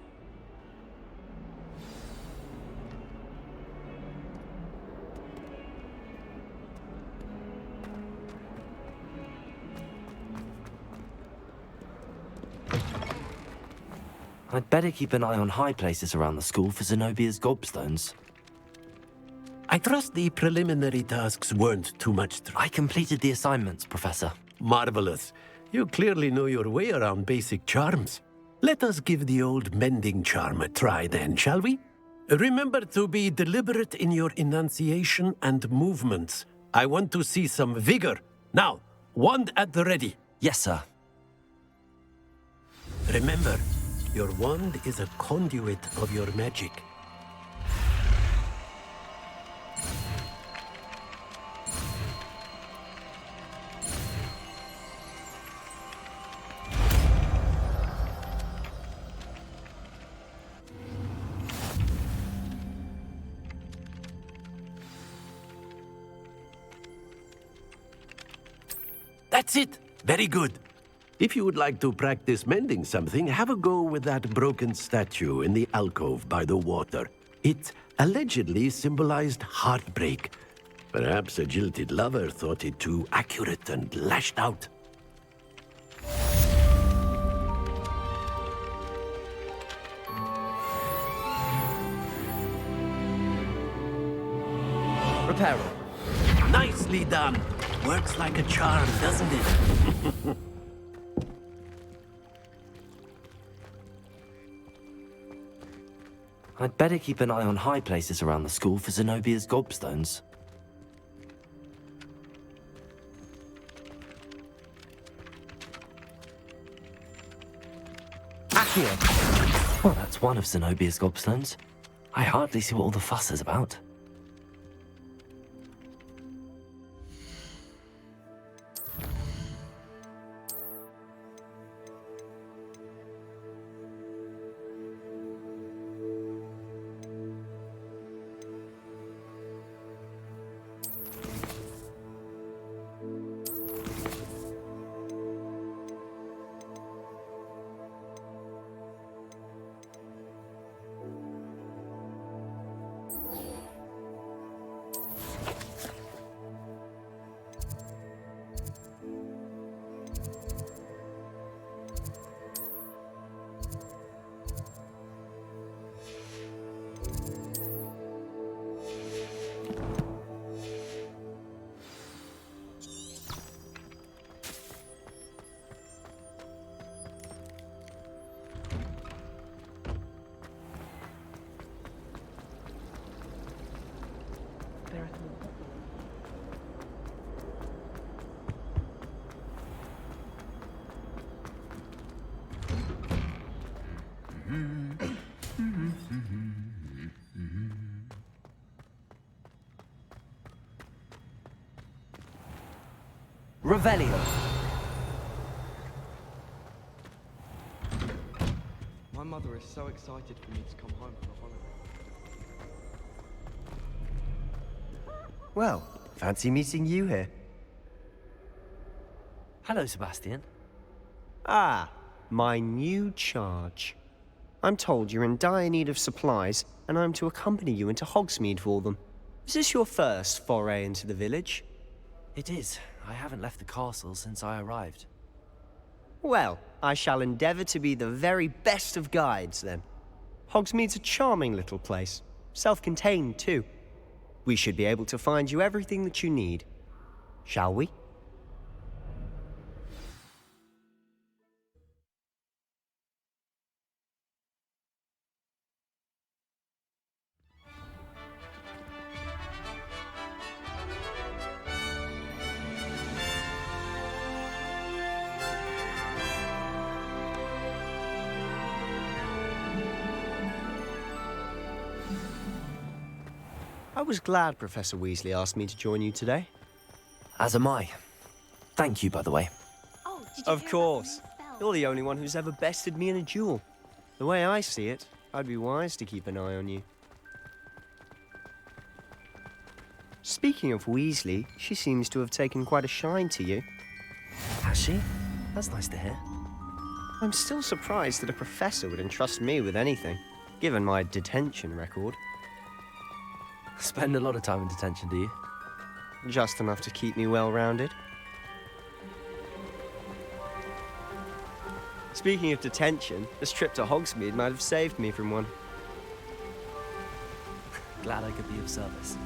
I'd better keep an eye on high places around the school for Zenobia's gobstones. I trust the preliminary tasks weren't too much I completed the assignments, Professor. Marvelous. You clearly know your way around basic charms. Let us give the old mending charm a try then, shall we? Remember to be deliberate in your enunciation and movements. I want to see some vigor. Now, wand at the ready. Yes, sir. Remember, your wand is a conduit of your magic. That's it! Very good. If you would like to practice mending something, have a go with that broken statue in the alcove by the water. It allegedly symbolized heartbreak. Perhaps a jilted lover thought it too accurate and lashed out. Repair. Nicely done. Works like a charm, doesn't it? I'd better keep an eye on high places around the school for Zenobia's gobstones. Accio! Well, that's one of Zenobia's gobstones. I hardly see what all the fuss is about. Revelio. My mother is so excited for me to come home for the holiday. Well, fancy meeting you here. Hello, Sebastian. Ah, my new charge. I'm told you're in dire need of supplies, and I'm to accompany you into Hogsmeade for them. Is this your first foray into the village? It is. I haven't left the castle since I arrived. Well, I shall endeavour to be the very best of guides, then. Hogsmeade's a charming little place. Self-contained, too. We should be able to find you everything that you need. Shall we? I was glad Professor Weasley asked me to join you today. As am I. Thank you, by the way. Of course. You're the only one who's ever bested me in a duel. The way I see it, I'd be wise to keep an eye on you. Speaking of Weasley, she seems to have taken quite a shine to you. Has she? That's nice to hear. I'm still surprised that a professor would entrust me with anything, given my detention record. Spend a lot of time in detention, do you? Just enough to keep me well-rounded. Speaking of detention, this trip to Hogsmeade might have saved me from one. Glad I could be of service.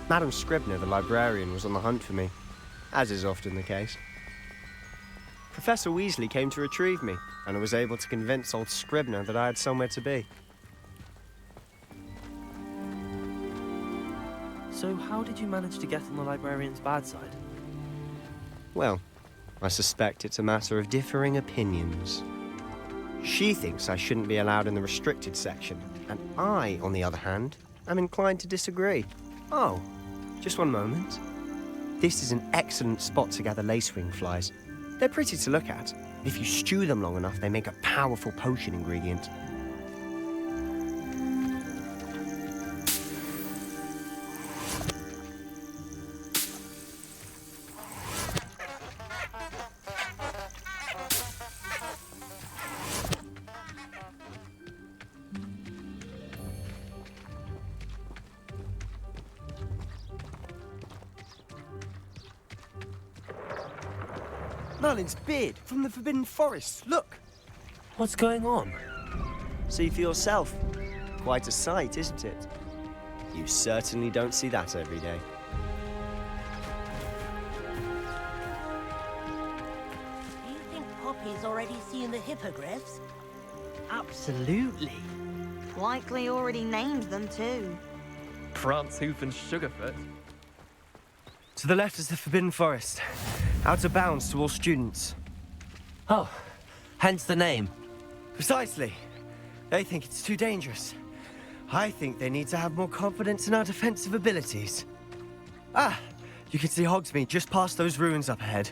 Madam Scribner, the librarian, was on the hunt for me, as is often the case. Professor Weasley came to retrieve me, and I was able to convince old Scribner that I had somewhere to be. So how did you manage to get on the librarian's bad side? Well, I suspect it's a matter of differing opinions. She thinks I shouldn't be allowed in the restricted section, and I, on the other hand, am inclined to disagree. Oh, just one moment. This is an excellent spot to gather lacewing flies. They're pretty to look at. If you stew them long enough, they make a powerful potion ingredient. Merlin's beard from the Forbidden Forest. Look! What's going on? See for yourself. Quite a sight, isn't it? You certainly don't see that every day. Do you think Poppy's already seen the hippogriffs? Absolutely. Likely already named them too. Prance, Hoof, and Sugarfoot. To the left is the Forbidden Forest. Out of bounds to all students. Oh, hence the name. Precisely. They think it's too dangerous. I think they need to have more confidence in our defensive abilities. Ah, you can see Hogsmeade just past those ruins up ahead.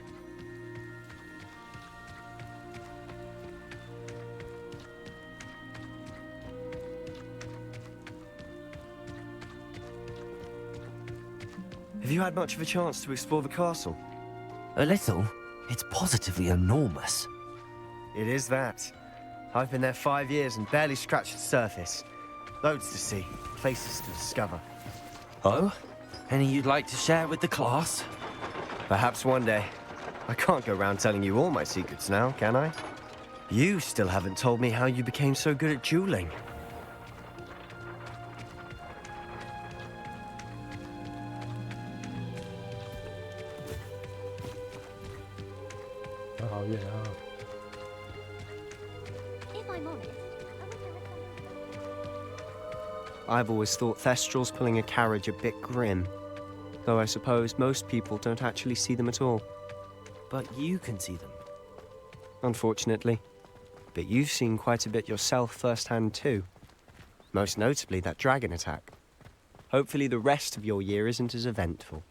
Have you had much of a chance to explore the castle? A little. It's positively enormous. It is that. I've been there 5 years and barely scratched the surface. Loads to see, places to discover. Oh? Any you'd like to share with the class? Perhaps one day. I can't go around telling you all my secrets now, can I? You still haven't told me how you became so good at dueling. If I'm honest, I've always thought Thestrals pulling a carriage a bit grim. Though I suppose most people don't actually see them at all. But you can see them. Unfortunately. But you've seen quite a bit yourself firsthand too. Most notably that dragon attack. Hopefully the rest of your year isn't as eventful.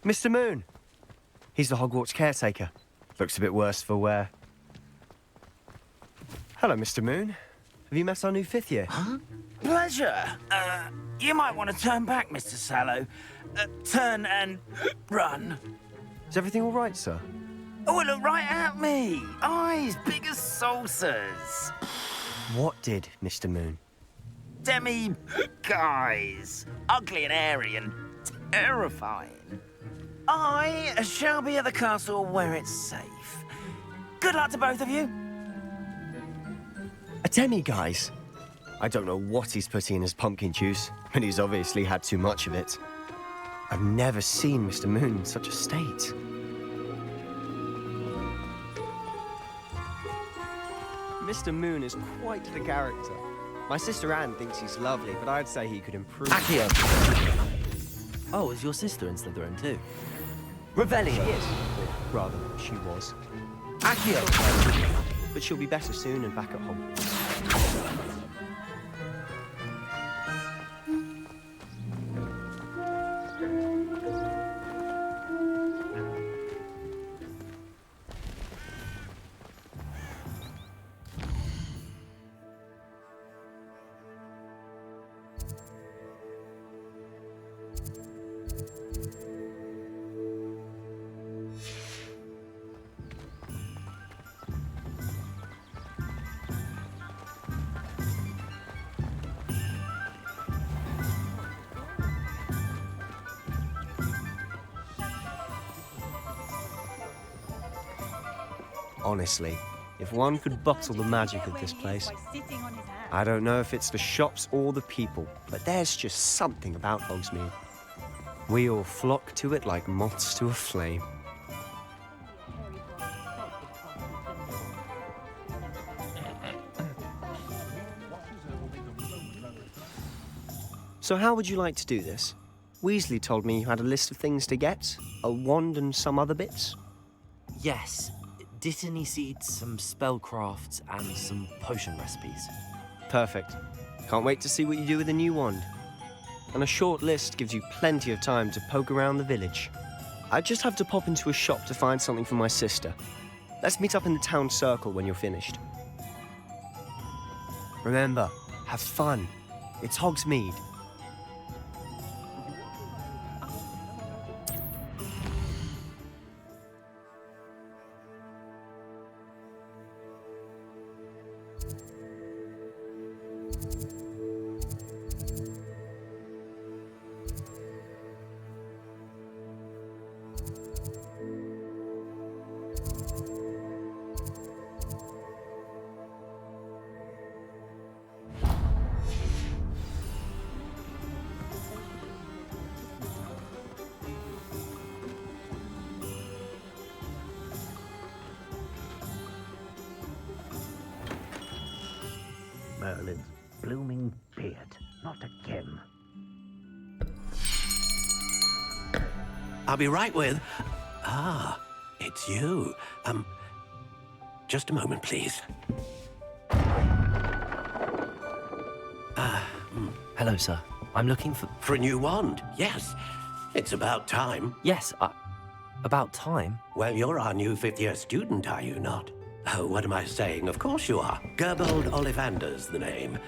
Mr. Moon! He's the Hogwarts caretaker. Looks a bit worse for wear. Hello, Mr. Moon. Have you met our new 5th year? Huh? Pleasure. You might want to turn back, Mr. Sallow. Turn and run. Is everything all right, sir? Oh, look right at me. Eyes big as saucers. What did, Mr. Moon? Guys. Ugly and airy and terrifying. I shall be at the castle where it's safe. Good luck to both of you. A demi-guise? I don't know what he's putting in his pumpkin juice, but he's obviously had too much of it. I've never seen Mr. Moon in such a state. Mr. Moon is quite the character. My sister Anne thinks he's lovely, but I'd say he could improve. Accio! Oh, is your sister in Slytherin too? Revelio! She is. Or rather, she was. Accio! But she'll be better soon and back at home. Honestly, if one could bottle the magic of this place. I don't know if it's the shops or the people, but there's just something about Hogsmeade. We all flock to it like moths to a flame. So how would you like to do this? Weasley told me you had a list of things to get, a wand and some other bits. Yes, Dittany seeds, some spellcrafts, and some potion recipes. Perfect. Can't wait to see what you do with the new wand. And a short list gives you plenty of time to poke around the village. I just have to pop into a shop to find something for my sister. Let's meet up in the town circle when you're finished. Remember, have fun. It's Hogsmeade. Merlin's blooming beard, not again. I'll be right with... Ah, it's you. Just a moment, please. Hello, sir. I'm looking for... For a new wand, yes. It's about time. Yes, about time? Well, you're our new fifth-year student, are you not? Oh, what am I saying? Of course you are. Gerbold Ollivander's the name.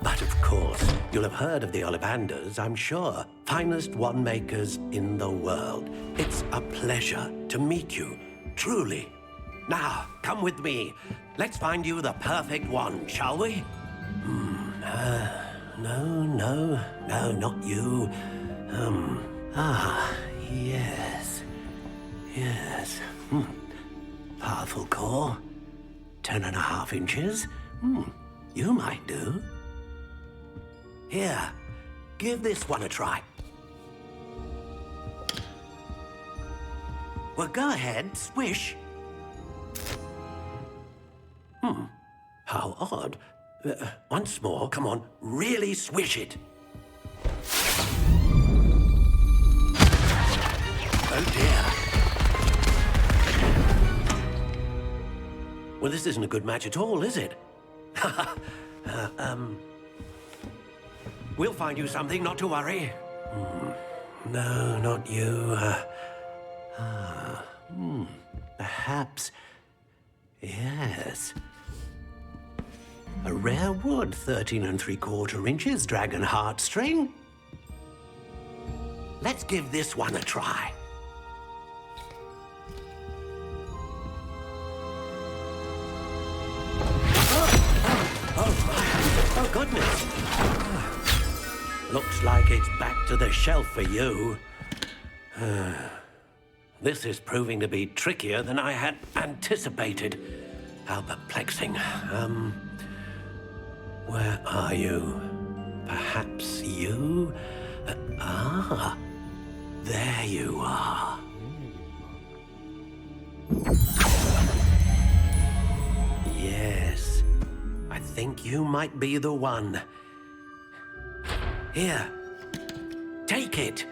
But of course, you'll have heard of the Ollivanders, I'm sure. Finest wand makers in the world. It's a pleasure to meet you, truly. Now, come with me. Let's find you the perfect wand, shall we? No, not you. Yes. Powerful core. 10.5 inches. You might do. Here, give this one a try. Well, go ahead, swish. How odd. Once more, come on, really swish it. Oh dear. Well, this isn't a good match at all, is it? We'll find you something, not to worry. No, not you. Perhaps... Yes. A rare wood, 13 3/4 inches, dragon heartstring. Let's give this one a try. Oh, goodness. Looks like it's back to the shelf for you. This is proving to be trickier than I had anticipated. How perplexing. Where are you? Perhaps you? There you are. Yes. I think you might be the one. Here. Take it.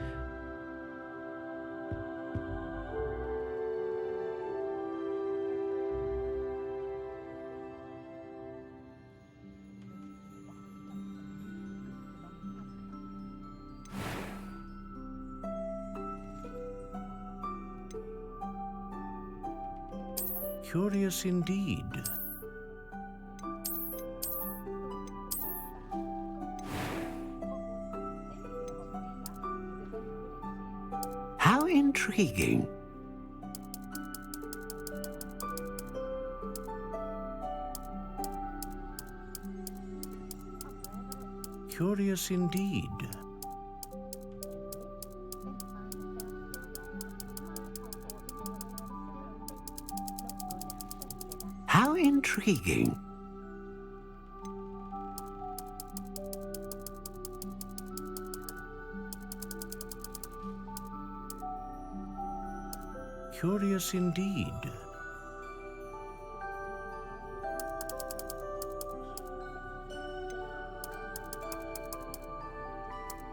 Curious indeed. How intriguing. Curious indeed. How intriguing. Curious indeed.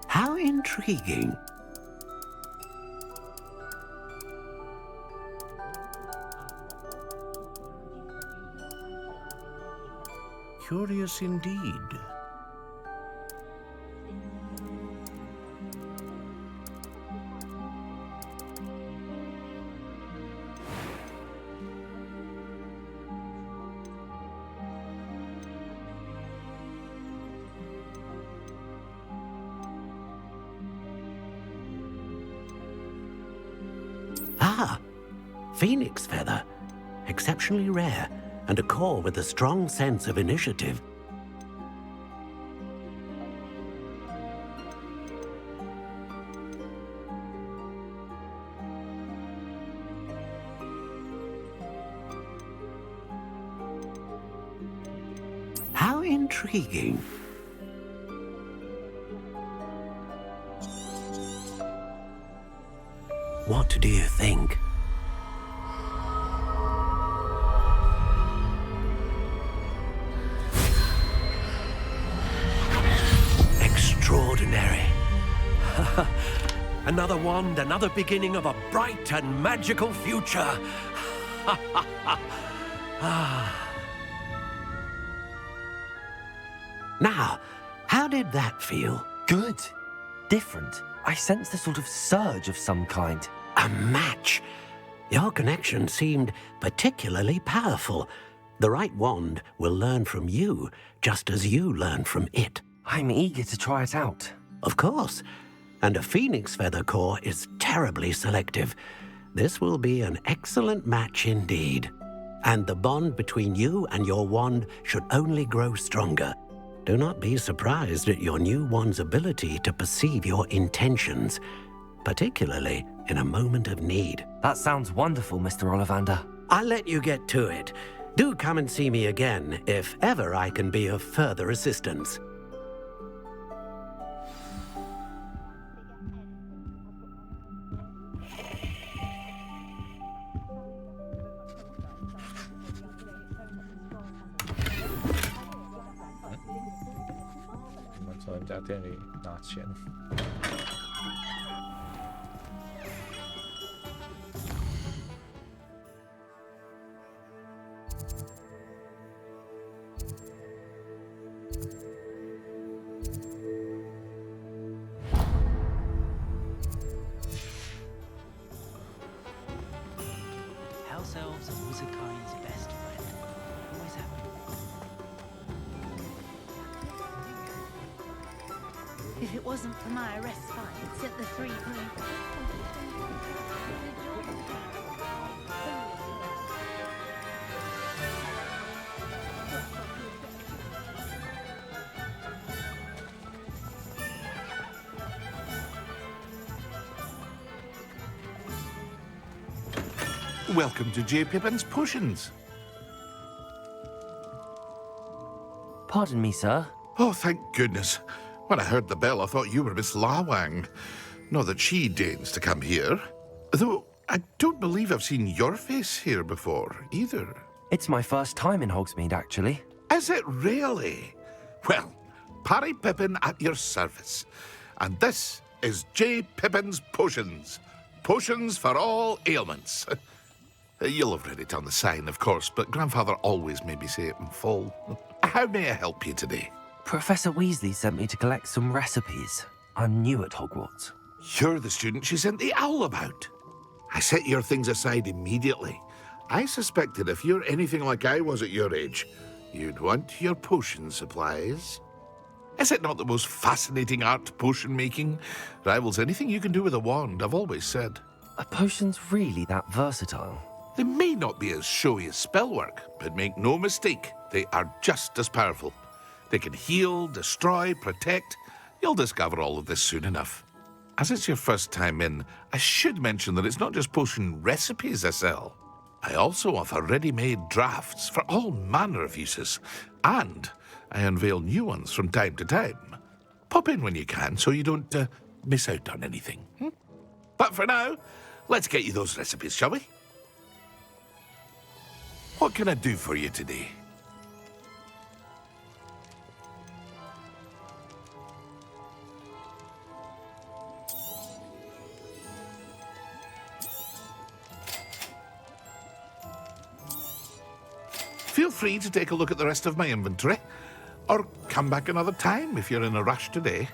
How intriguing. Curious indeed. Ah, phoenix feather. Exceptionally rare, and a core with a strong sense of initiative. How intriguing. What do you think? Extraordinary. Another wand, another beginning of a bright and magical future. Now, how did that feel? Good. Different. I sensed a sort of surge of some kind. A match. Your connection seemed particularly powerful. The right wand will learn from you, just as you learn from it. I'm eager to try it out. Of course. And a phoenix feather core is terribly selective. This will be an excellent match indeed. And the bond between you and your wand should only grow stronger. Do not be surprised at your new wand's ability to perceive your intentions, particularly in a moment of need. That sounds wonderful, Mr. Ollivander. I'll let you get to it. Do come and see me again if ever I can be of further assistance. House elves are Wizardkind's best friend. Always have been. If it wasn't for my respite at the 3 Welcome to J. Pippin's Potions. Pardon me, sir. Oh, thank goodness. When I heard the bell, I thought you were Miss Lawang. Not that she deigns to come here. Though, I don't believe I've seen your face here before, either. It's my first time in Hogsmeade, actually. Is it really? Well, Parry Pippin at your service. And this is J. Pippin's Potions. Potions for all ailments. You'll have read it on the sign, of course, but Grandfather always made me say it in full. How may I help you today? Professor Weasley sent me to collect some recipes. I'm new at Hogwarts. You're the student she sent the owl about. I set your things aside immediately. I suspected if you're anything like I was at your age, you'd want your potion supplies. Is it not the most fascinating art, potion making? Rivals anything you can do with a wand, I've always said. Are potions really that versatile? They may not be as showy as spellwork, but make no mistake, they are just as powerful. They can heal, destroy, protect. You'll discover all of this soon enough. As it's your first time in, I should mention that it's not just potion recipes I sell. I also offer ready-made drafts for all manner of uses, and I unveil new ones from time to time. Pop in when you can so you don't miss out on anything. But for now, let's get you those recipes, shall we? What can I do for you today? Feel free to take a look at the rest of my inventory, or come back another time if you're in a rush today.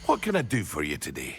What can I do for you today?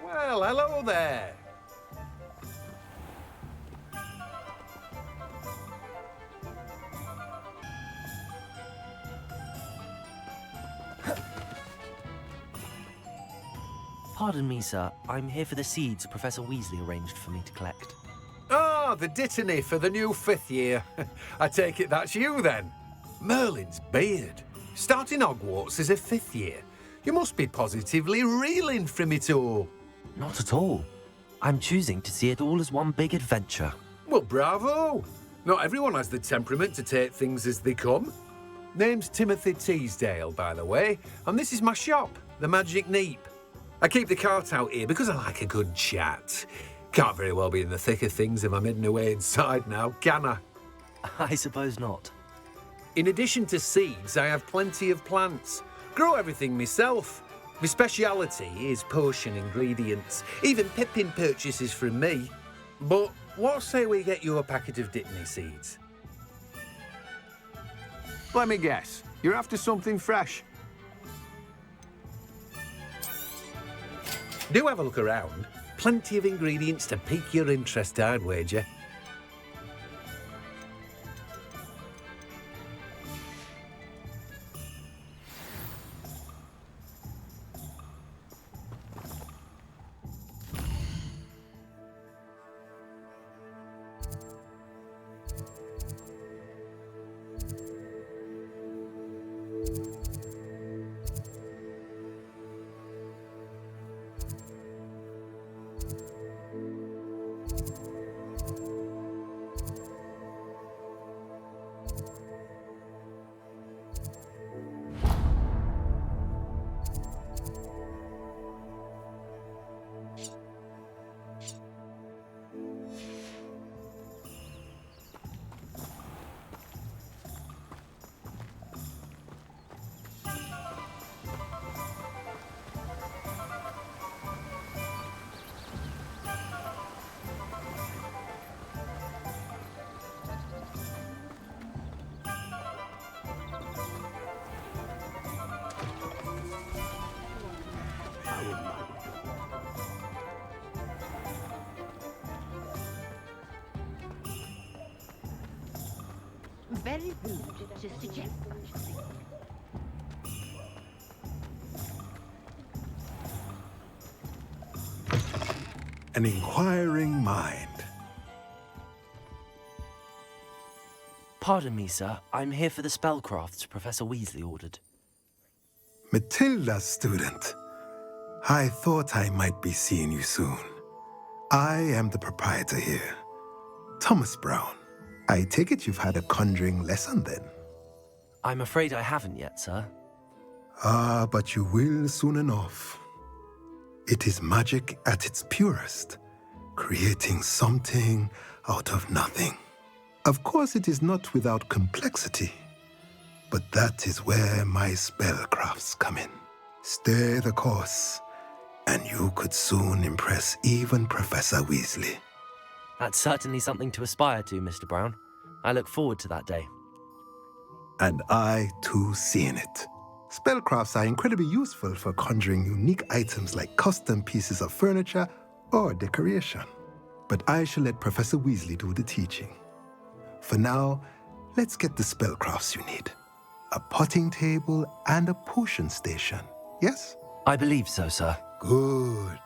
Well, hello there. Pardon me, sir. I'm here for the seeds Professor Weasley arranged for me to collect. Ah, the dittany for the new 5th year. I take it that's you, then. Merlin's beard. Starting Hogwarts as a 5th year. You must be positively reeling from it all. Not at all. I'm choosing to see it all as one big adventure. Well, bravo. Not everyone has the temperament to take things as they come. Name's Timothy Teasdale, by the way, and this is my shop, the Magic Neep. I keep the cart out here because I like a good chat. Can't very well be in the thick of things if I'm hidden away inside now, can I? I suppose not. In addition to seeds, I have plenty of plants. Grow everything myself. My speciality is potion ingredients. Even Pippin purchases from me. But what say we get you a packet of dittany seeds? Let me guess. You're after something fresh. Do have a look around. Plenty of ingredients to pique your interest, I'd wager. Very rude to suggest such a thing. An inquiring mind. Pardon me, sir. I'm here for the spellcrafts Professor Weasley ordered. Matilda's student. I thought I might be seeing you soon. I am the proprietor here, Thomas Brown. I take it you've had a conjuring lesson then? I'm afraid I haven't yet, sir. Ah, but you will soon enough. It is magic at its purest, creating something out of nothing. Of course, it is not without complexity, but that is where my spellcrafts come in. Stay the course, and you could soon impress even Professor Weasley. That's certainly something to aspire to, Mr. Brown. I look forward to that day. And I, too, seeing it. Spellcrafts are incredibly useful for conjuring unique items like custom pieces of furniture or decoration. But I shall let Professor Weasley do the teaching. For now, let's get the spellcrafts you need. A potting table and a potion station, yes? I believe so, sir. Good.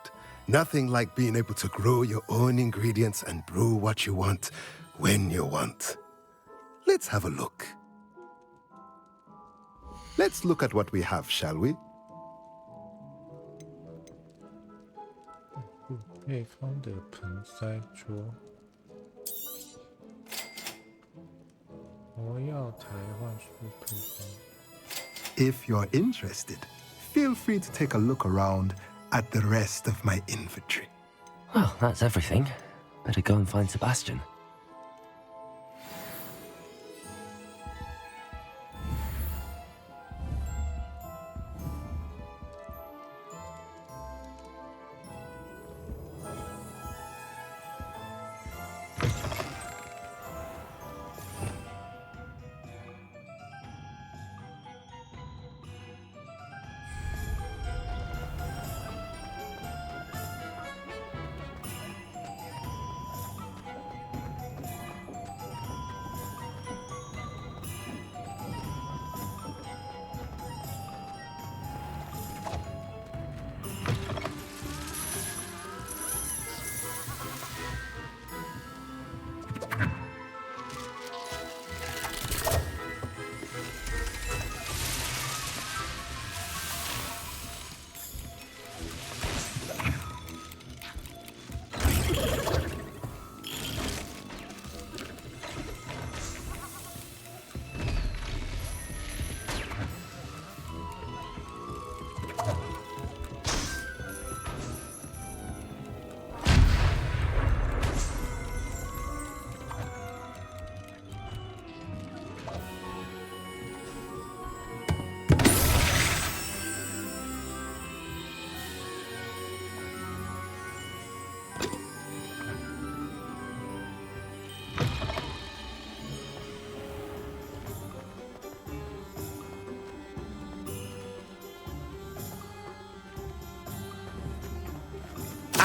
Nothing like being able to grow your own ingredients and brew what you want when you want. Let's have a look. Let's look at what we have, shall we? 配方的盆栽桌，我要台湾书配方。If you're interested, feel free to take a look around at the rest of my inventory. Well, that's everything. Better go and find Sebastian.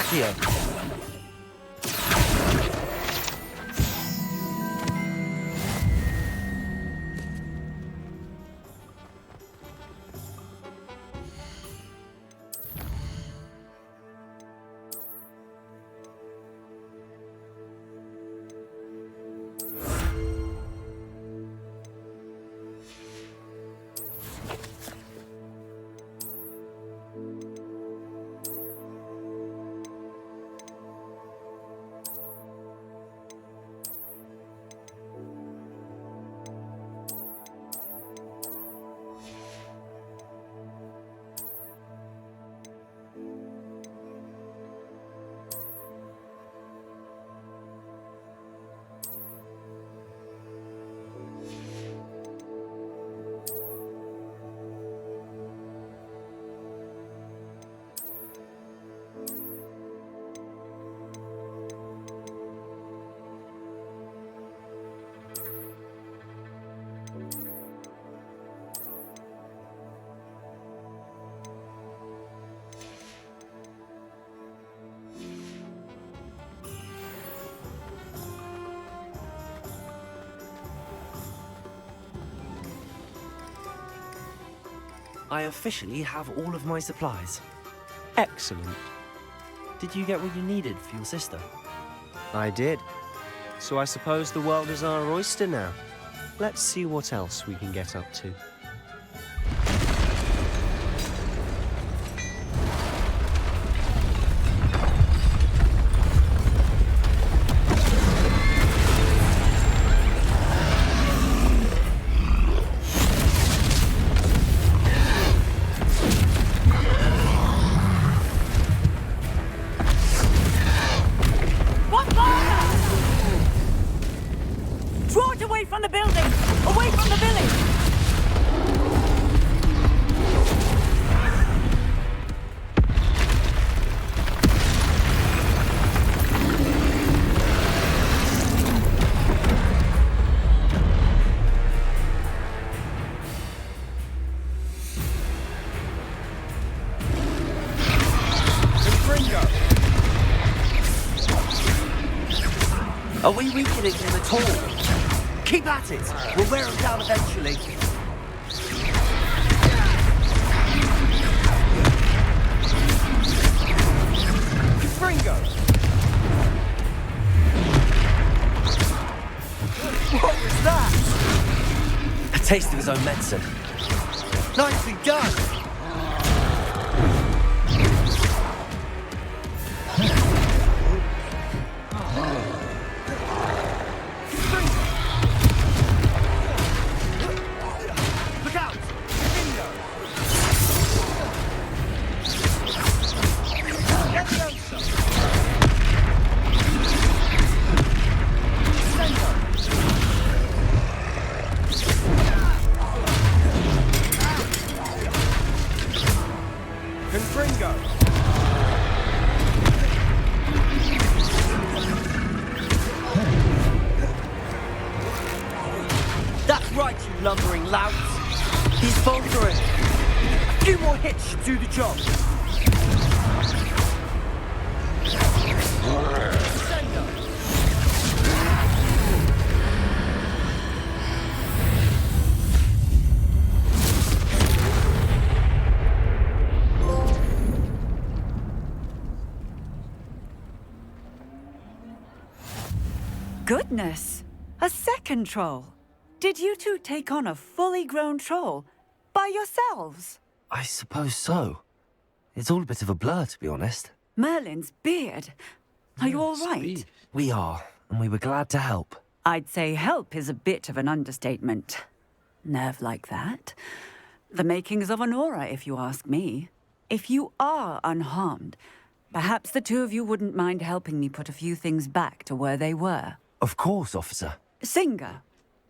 Accio. I officially have all of my supplies. Excellent. Did you get what you needed for your sister? I did. So I suppose the world is our oyster now. Let's see what else we can get up to. Are we weakening him at all? Keep at it! We'll wear him down eventually. Fringo! What was that? A taste of his own medicine. Nicely done! That's right, you lumbering louts. He's faltering. A few more hits should do the job. Goodness! A second troll! Did you two take on a fully grown troll by yourselves? I suppose so. It's all a bit of a blur, to be honest. Merlin's beard. Are you all right? We are, and we were glad to help. I'd say help is a bit of an understatement. Nerve like that. The makings of an aura, if you ask me. If you are unharmed, perhaps the two of you wouldn't mind helping me put a few things back to where they were. Of course, officer. Singer.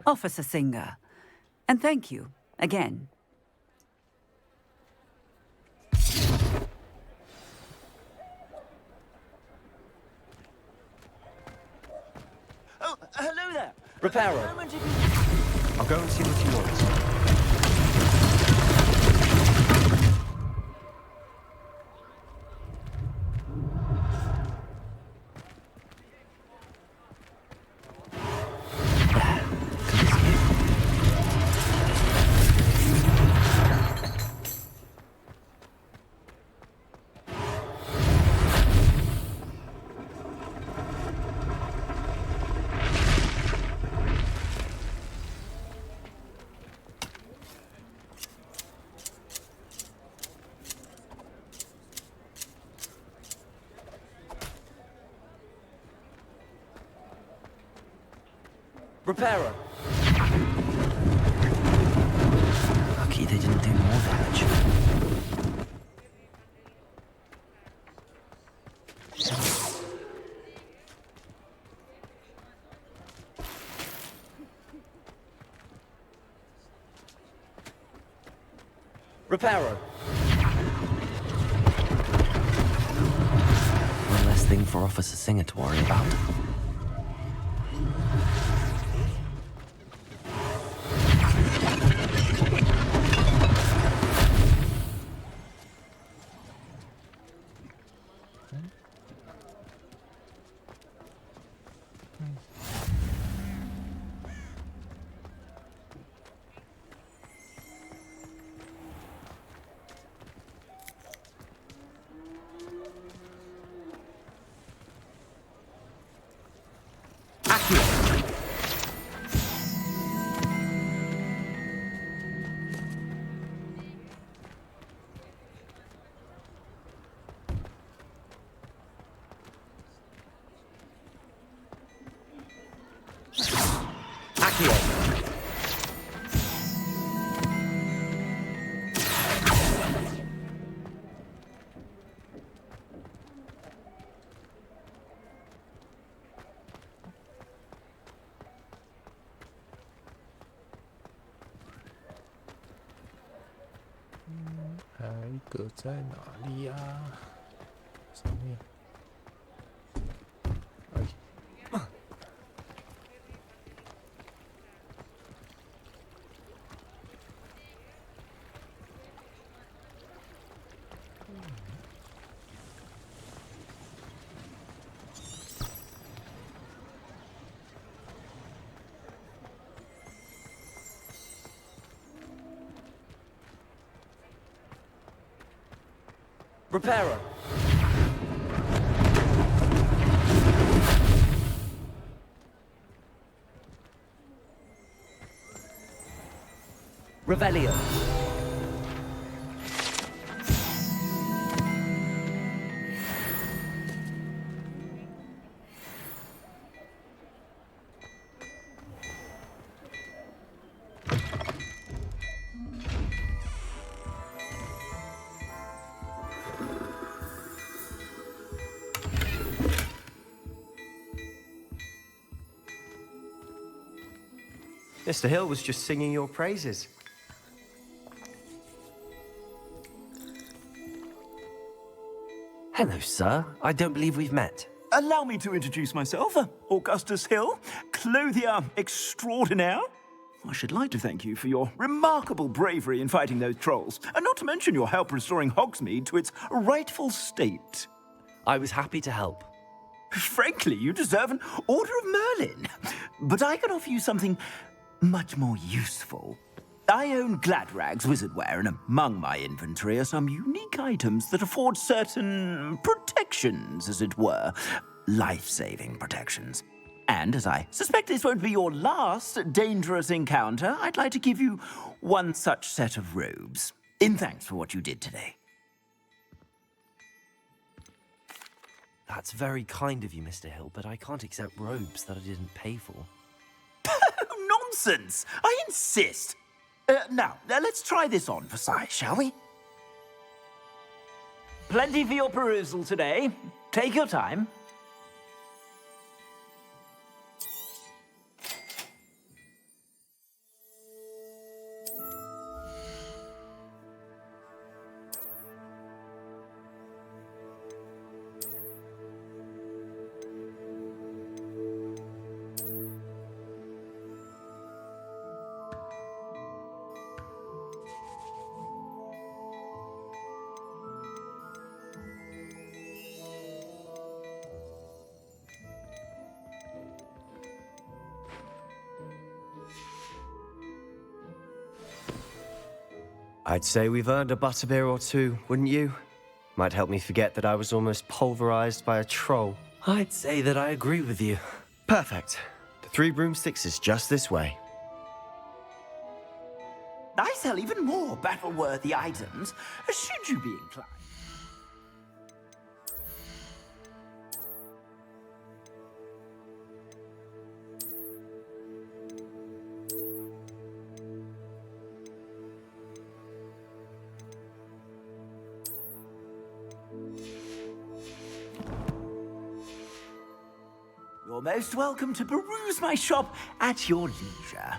Officer Singer. And thank you, again. Oh, hello there. Reparo. I'll go and see what you want. Repairer. Lucky they didn't do more damage. Repairer. One less thing for Officer Singer to worry about.下一个在哪里呀？上面。哎。Repairer. Revelio. Mr. Hill was just singing your praises. Hello, sir. I don't believe we've met. Allow me to introduce myself, Augustus Hill, clothier extraordinaire. I should like to thank you for your remarkable bravery in fighting those trolls, and not to mention your help restoring Hogsmeade to its rightful state. I was happy to help. Frankly, you deserve an Order of Merlin. But I can offer you something much more useful. I own Gladrag's wizardware, and among my inventory are some unique items that afford certain protections, as it were. Life-saving protections. And as I suspect this won't be your last dangerous encounter, I'd like to give you one such set of robes, in thanks for what you did today. That's very kind of you, Mr. Hill, but I can't accept robes that I didn't pay for. Nonsense! I insist! Now, let's try this on for size, shall we? Plenty for your perusal today. Take your time. I'd say we've earned a butterbeer or two, wouldn't you? Might help me forget that I was almost pulverized by a troll. I'd say that I agree with you. Perfect. The 3 broomsticks is just this way. I sell even more battle-worthy items, should you be inclined. most welcome to peruse my shop at your leisure.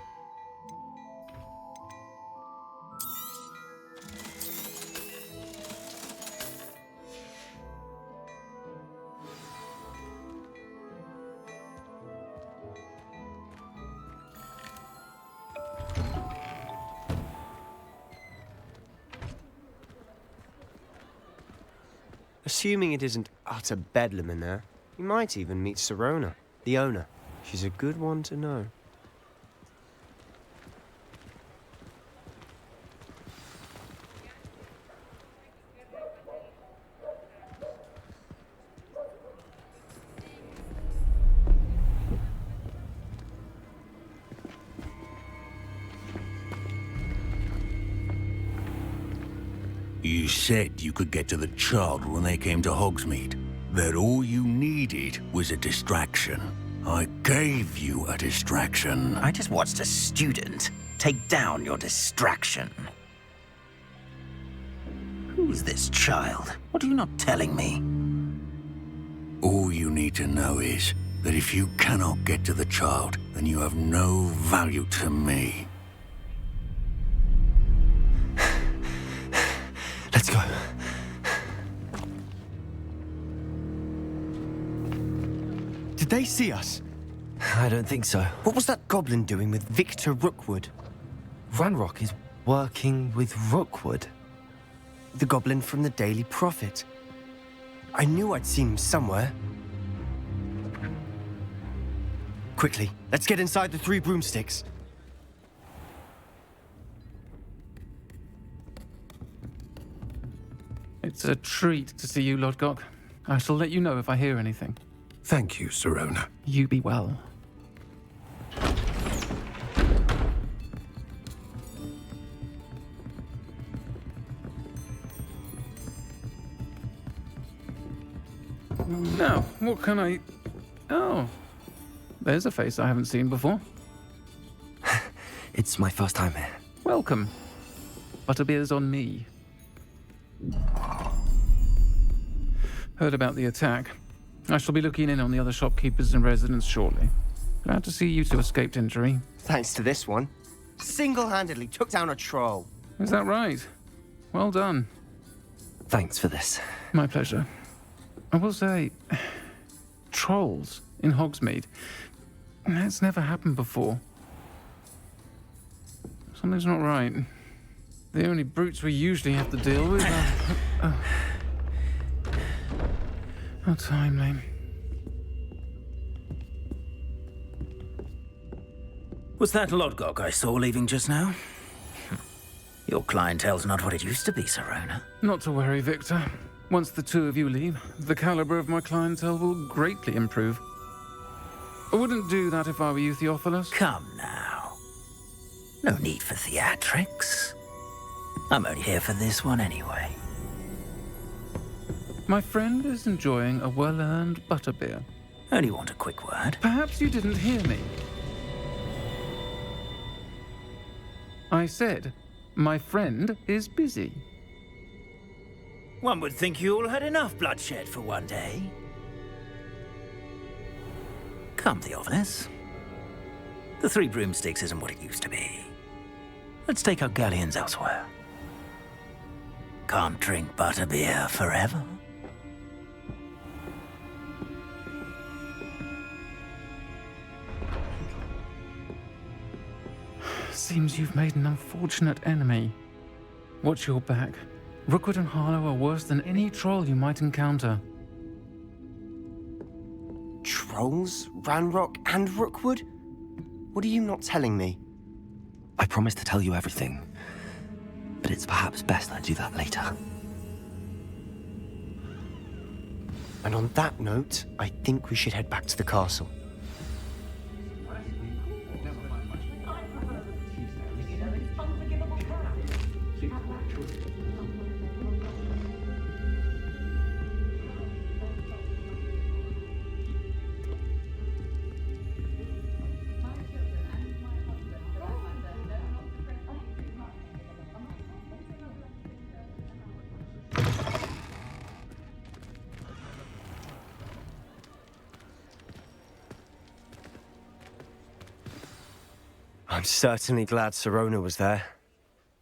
Assuming it isn't utter bedlam in there, you might even meet Sirona, the owner. She's a good one to know. You said you could get to the child when they came to Hogsmeade. That all you needed was a distraction. I gave you a distraction. I just watched a student take down your distraction. Who's this child? What are you not telling me? All you need to know is that if you cannot get to the child, then you have no value to me. Let's go. Did they see us? I don't think so. What was that goblin doing with Victor Rookwood? Ranrock is working with Rookwood. The goblin from the Daily Prophet. I knew I'd seen him somewhere. Quickly, let's get inside the 3 broomsticks. It's a treat to see you, Lodgok. I shall let you know if I hear anything. Thank you, Sirona. You be well. Now, what can I... Oh, there's a face I haven't seen before. It's my first time here. Welcome. Butterbeer's on me. Heard about the attack. I shall be looking in on the other shopkeepers and residents shortly. Glad to see you two escaped injury. Thanks to this one. Single-handedly took down a troll. Is that right? Well done. Thanks for this. My pleasure. I will say, trolls in Hogsmeade. That's never happened before. Something's not right. The only brutes we usually have to deal with are... How timely. Was that Lodgok I saw leaving just now? Your clientele's not what it used to be, Sirona. Not to worry, Victor. Once the two of you leave, the caliber of my clientele will greatly improve. I wouldn't do that if I were you, Theophilus. Come now. No need for theatrics. I'm only here for this one anyway. My friend is enjoying a well-earned butterbeer. Only want a quick word. Perhaps you didn't hear me. I said, my friend is busy. One would think you all had enough bloodshed for one day. Come, Theophilus. The 3 broomsticks isn't what it used to be. Let's take our galleons elsewhere. Can't drink butterbeer forever. Seems you've made an unfortunate enemy. Watch your back. Rookwood and Harlow are worse than any troll you might encounter. Trolls? Ranrock and Rookwood? What are you not telling me? I promised to tell you everything, but it's perhaps best I do that later. And on that note, I think we should head back to the castle. I'm certainly glad Sirona was there.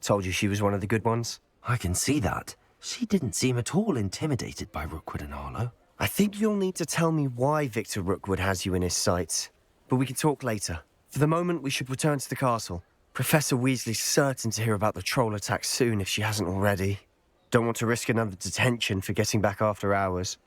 Told you she was one of the good ones. I can see that. She didn't seem at all intimidated by Rookwood and Harlow. I think you'll need to tell me why Victor Rookwood has you in his sights. But we can talk later. For the moment, we should return to the castle. Professor Weasley's certain to hear about the troll attack soon if she hasn't already. Don't want to risk another detention for getting back after hours.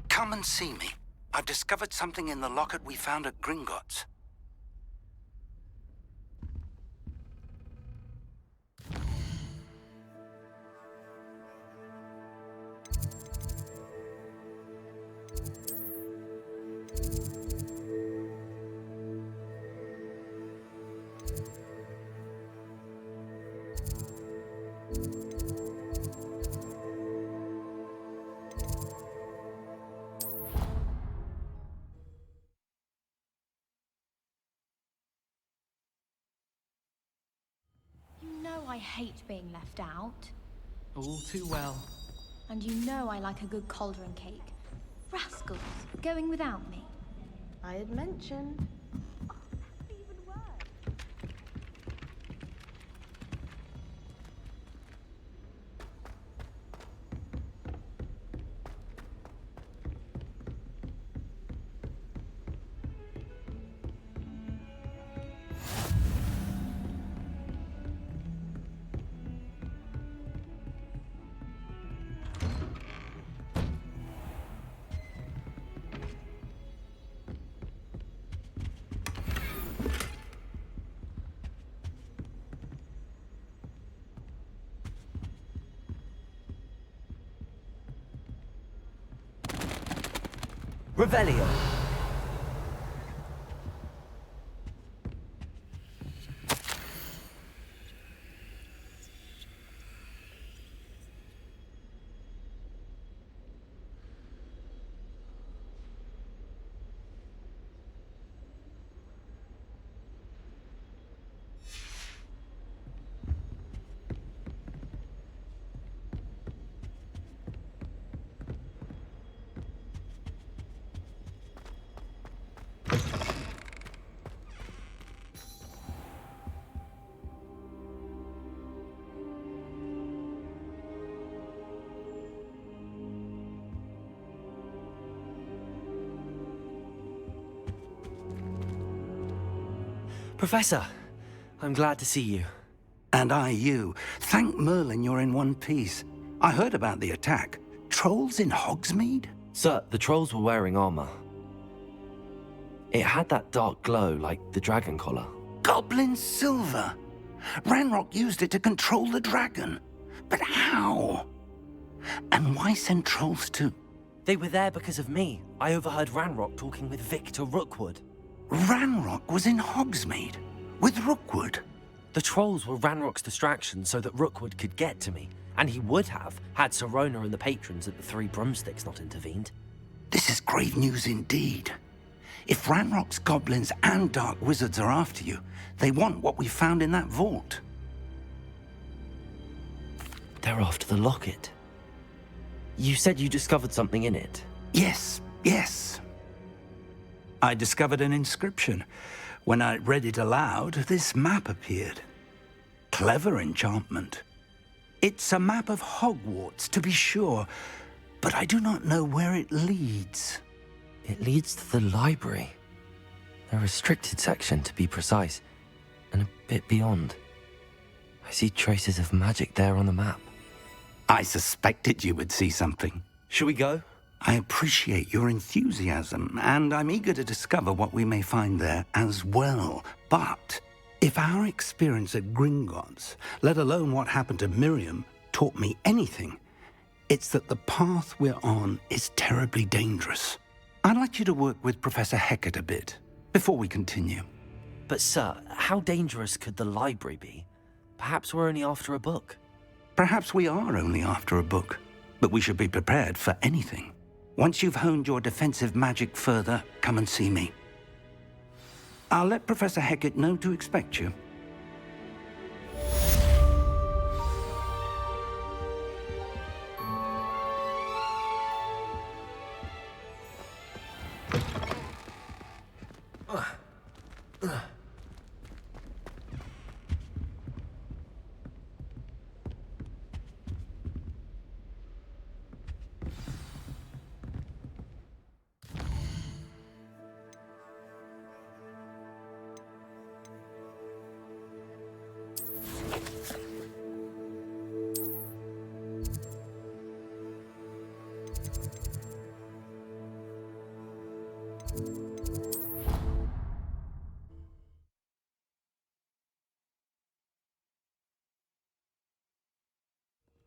Come and see me. I've discovered something in the locket we found at Gringotts. I hate being left out. All too well. And you know I like a good cauldron cake. Rascals, going without me. I had mentioned. Revelio. Professor, I'm glad to see you. And I you. Thank Merlin you're in one piece. I heard about the attack. Trolls in Hogsmeade? Sir, the trolls were wearing armor. It had that dark glow like the dragon collar. Goblin silver! Ranrock used it to control the dragon. But how? And why send trolls too? They were there because of me. I overheard Ranrock talking with Victor Rookwood. Ranrock was in Hogsmeade? With Rookwood? The trolls were Ranrock's distraction so that Rookwood could get to me. And he would have, had Sirona and the patrons at the Three Broomsticks not intervened. This is grave news indeed. If Ranrock's goblins and dark wizards are after you, they want what we found in that vault. They're after the locket. You said you discovered something in it. Yes, yes. I discovered an inscription. When I read it aloud, this map appeared. Clever enchantment. It's a map of Hogwarts, to be sure, but I do not know where it leads. It leads to the library. A restricted section, to be precise, and a bit beyond. I see traces of magic there on the map. I suspected you would see something. Shall we go? I appreciate your enthusiasm, and I'm eager to discover what we may find there as well. But if our experience at Gringotts, let alone what happened to Miriam, taught me anything, it's that the path we're on is terribly dangerous. I'd like you to work with Professor Hecat a bit before we continue. But, sir, how dangerous could the library be? Perhaps we're only after a book. Perhaps we are only after a book, but we should be prepared for anything. Once you've honed your defensive magic further, come and see me. I'll let Professor Hecat know to expect you.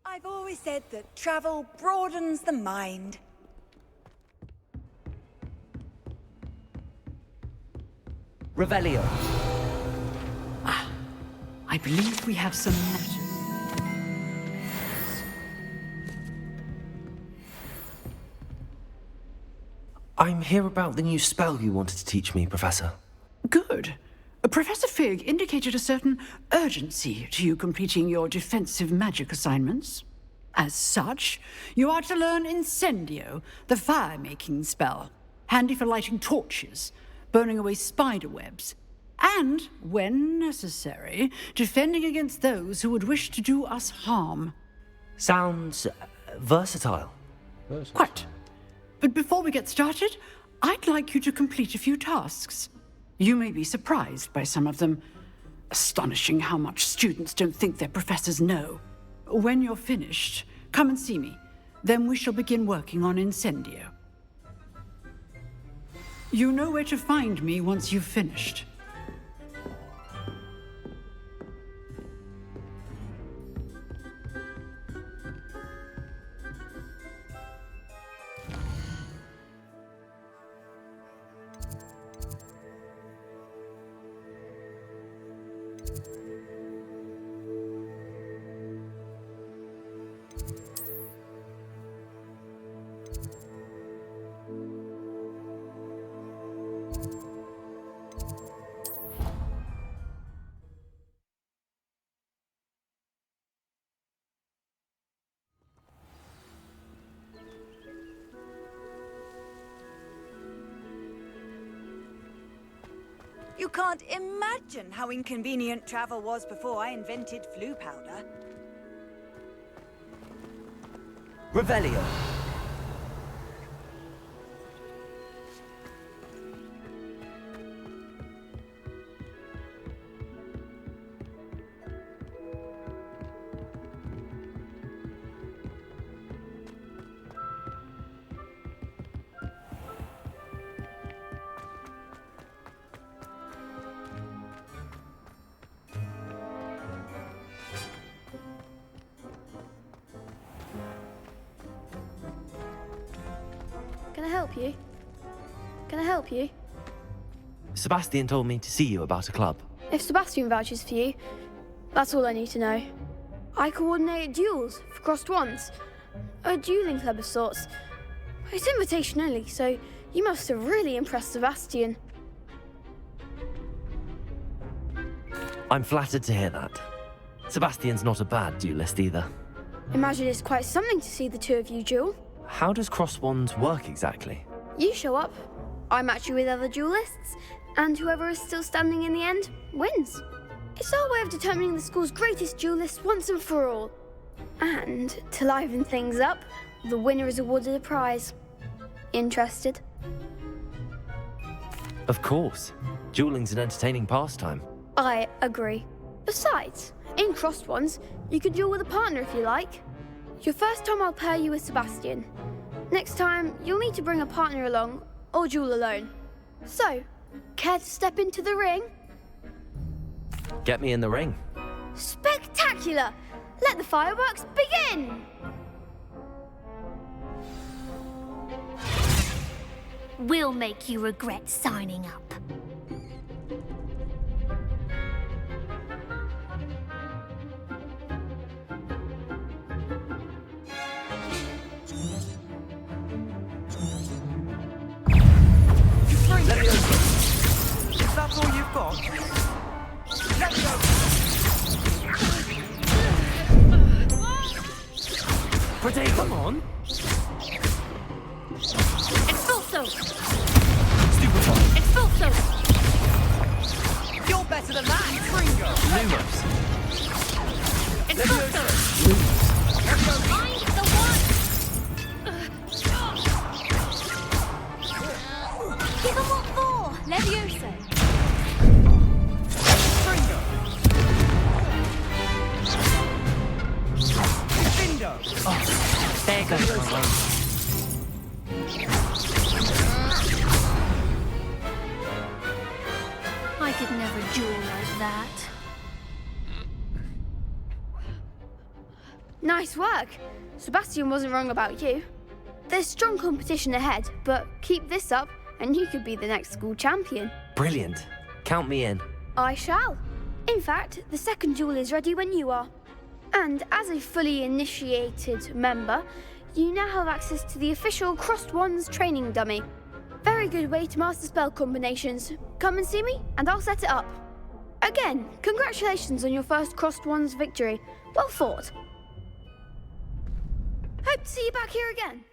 I've always said that travel broadens the mind. Revelio. I believe we have some matters. I'm here about the new spell you wanted to teach me, Professor. Good. Professor Fig indicated a certain urgency to you completing your defensive magic assignments. As such, you are to learn Incendio, the fire-making spell, handy for lighting torches, burning away spider webs, and, when necessary, defending against those who would wish to do us harm. Sounds versatile. Quite. But before we get started, I'd like you to complete a few tasks. You may be surprised by some of them. Astonishing how much students don't think their professors know. When you're finished, come and see me. Then we shall begin working on Incendio. You know where to find me once you've finished. You can't imagine how inconvenient travel was before I invented flu powder. Revelio. Can I help you? Can I help you? Sebastian told me to see you about a club. If Sebastian vouches for you, that's all I need to know. I coordinate duels for crossed wands. A dueling club of sorts. It's invitation only, so you must have really impressed Sebastian. I'm flattered to hear that. Sebastian's not a bad duelist either. Imagine it's quite something to see the two of you duel. How does cross wands work exactly? You show up, I match you with other duelists, and whoever is still standing in the end wins. It's our way of determining the school's greatest duelist once and for all. And to liven things up, the winner is awarded a prize. Interested? Of course. Dueling's an entertaining pastime. I agree. Besides, in crossed ones, you can duel with a partner if you like. Your first time I'll pair you with Sebastian. Next time, you'll need to bring a partner along, or duel alone. So, care to step into the ring? Get me in the ring. Spectacular! Let the fireworks begin! We'll make you regret signing up. Is that all you've got? Let go! Pretty, come on! Expulso! Stupefy! Expulso! You're better than that! Ringo! Lumos! Expulso! Find the one! Give them what for! Leviosa! Ringo! Defendo! Oh, there goes my one. I could never duel like that. Nice work! Sebastian wasn't wrong about you. There's strong competition ahead, but keep this up and you could be the next school champion. Brilliant. Count me in. I shall. In fact, the second duel is ready when you are. And as a fully initiated member, you now have access to the official Crossed Wands training dummy. Very good way to master spell combinations. Come and see me, and I'll set it up. Again, congratulations on your first Crossed Wands victory. Well fought. Hope to see you back here again.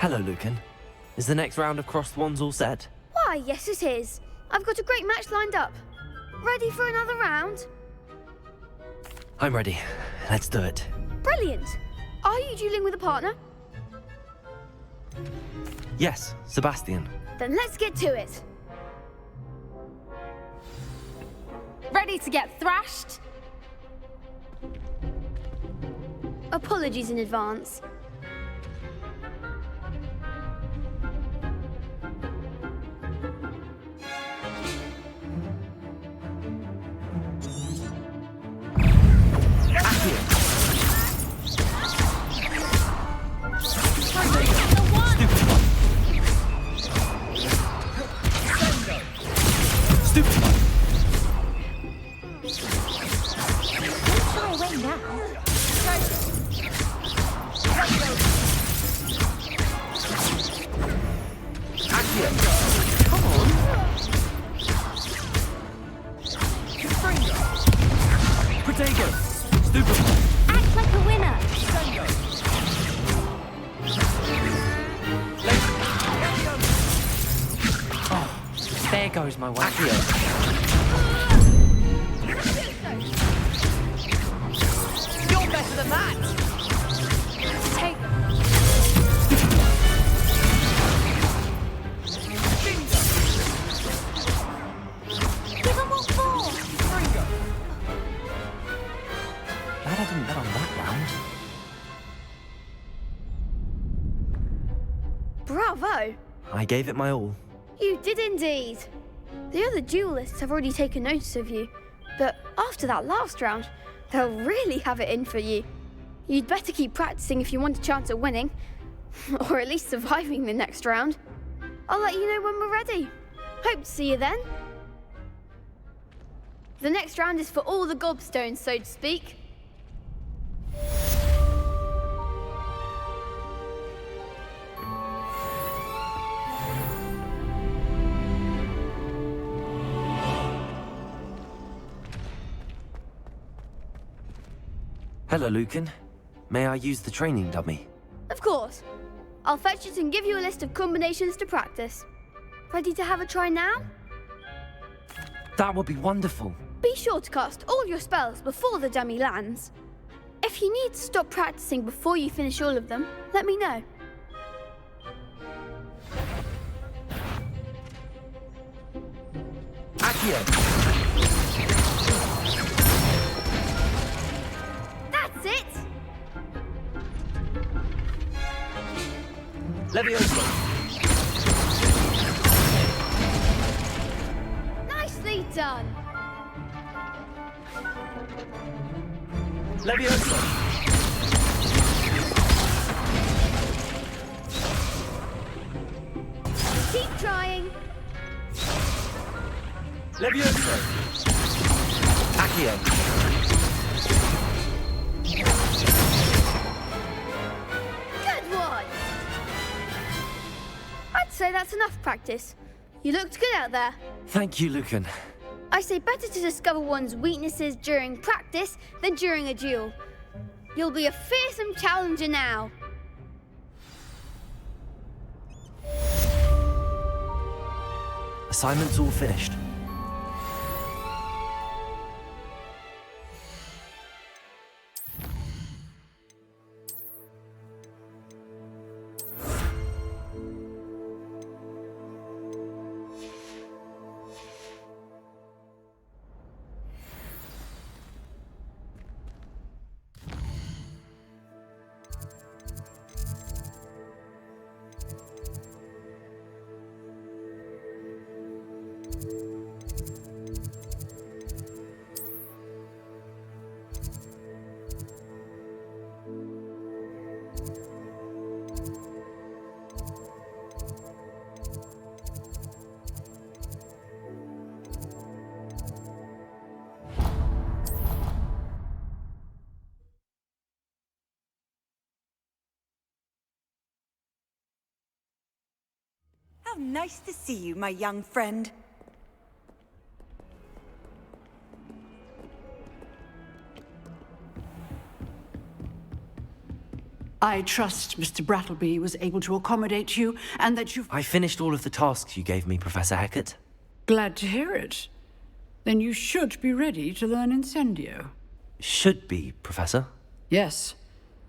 Hello, Lucan. Is the next round of Crossed Wands all set? Why, yes it is. I've got a great match lined up. Ready for another round? I'm ready. Let's do it. Brilliant. Are you dueling with a partner? Yes, Sebastian. Then let's get to it. Ready to get thrashed? Apologies in advance. Act like a winner! Oh, there goes my one. You're better than that! Take... Give them what for! Glad I didn't bet on that round. Bravo! I gave it my all. You did indeed. The other duelists have already taken notice of you, but after that last round, they'll really have it in for you. You'd better keep practicing if you want a chance at winning, or at least surviving the next round. I'll let you know when we're ready. Hope to see you then. The next round is for all the gobstones, so to speak. Hello, Lucan. May I use the training dummy? Of course. I'll fetch it and give you a list of combinations to practice. Ready to have a try now? That would be wonderful. Be sure to cast all your spells before the dummy lands. If you need to stop practicing before you finish all of them, let me know. Accio! That's it! Leviosa! Nicely done! Leviosa! Keep trying! Leviosa! Accio! Good one! I'd say that's enough practice. You looked good out there. Thank you, Lucan. I say better to discover one's weaknesses during practice than during a duel. You'll be a fearsome challenger now. Assignment's all finished. How nice to see you, my young friend. I trust Mr. Brattleby was able to accommodate you and that you've... I finished all of the tasks you gave me, Professor Hecat. Glad to hear it. Then you should be ready to learn Incendio. Should be, Professor. Yes.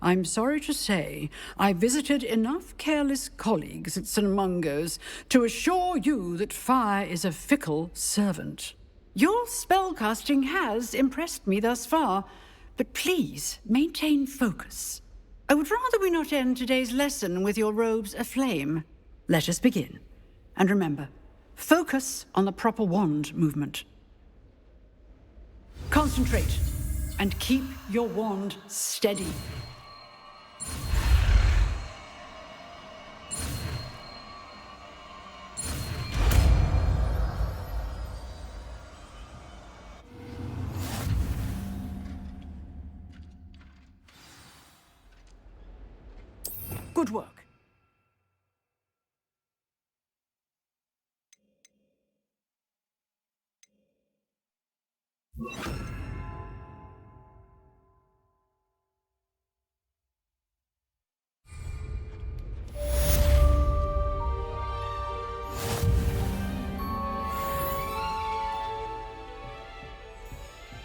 I'm sorry to say, I visited enough careless colleagues at St. Mungo's to assure you that fire is a fickle servant. Your spellcasting has impressed me thus far, but please maintain focus. I would rather we not end today's lesson with your robes aflame. Let us begin. And remember, focus on the proper wand movement. Concentrate, and keep your wand steady. Good work.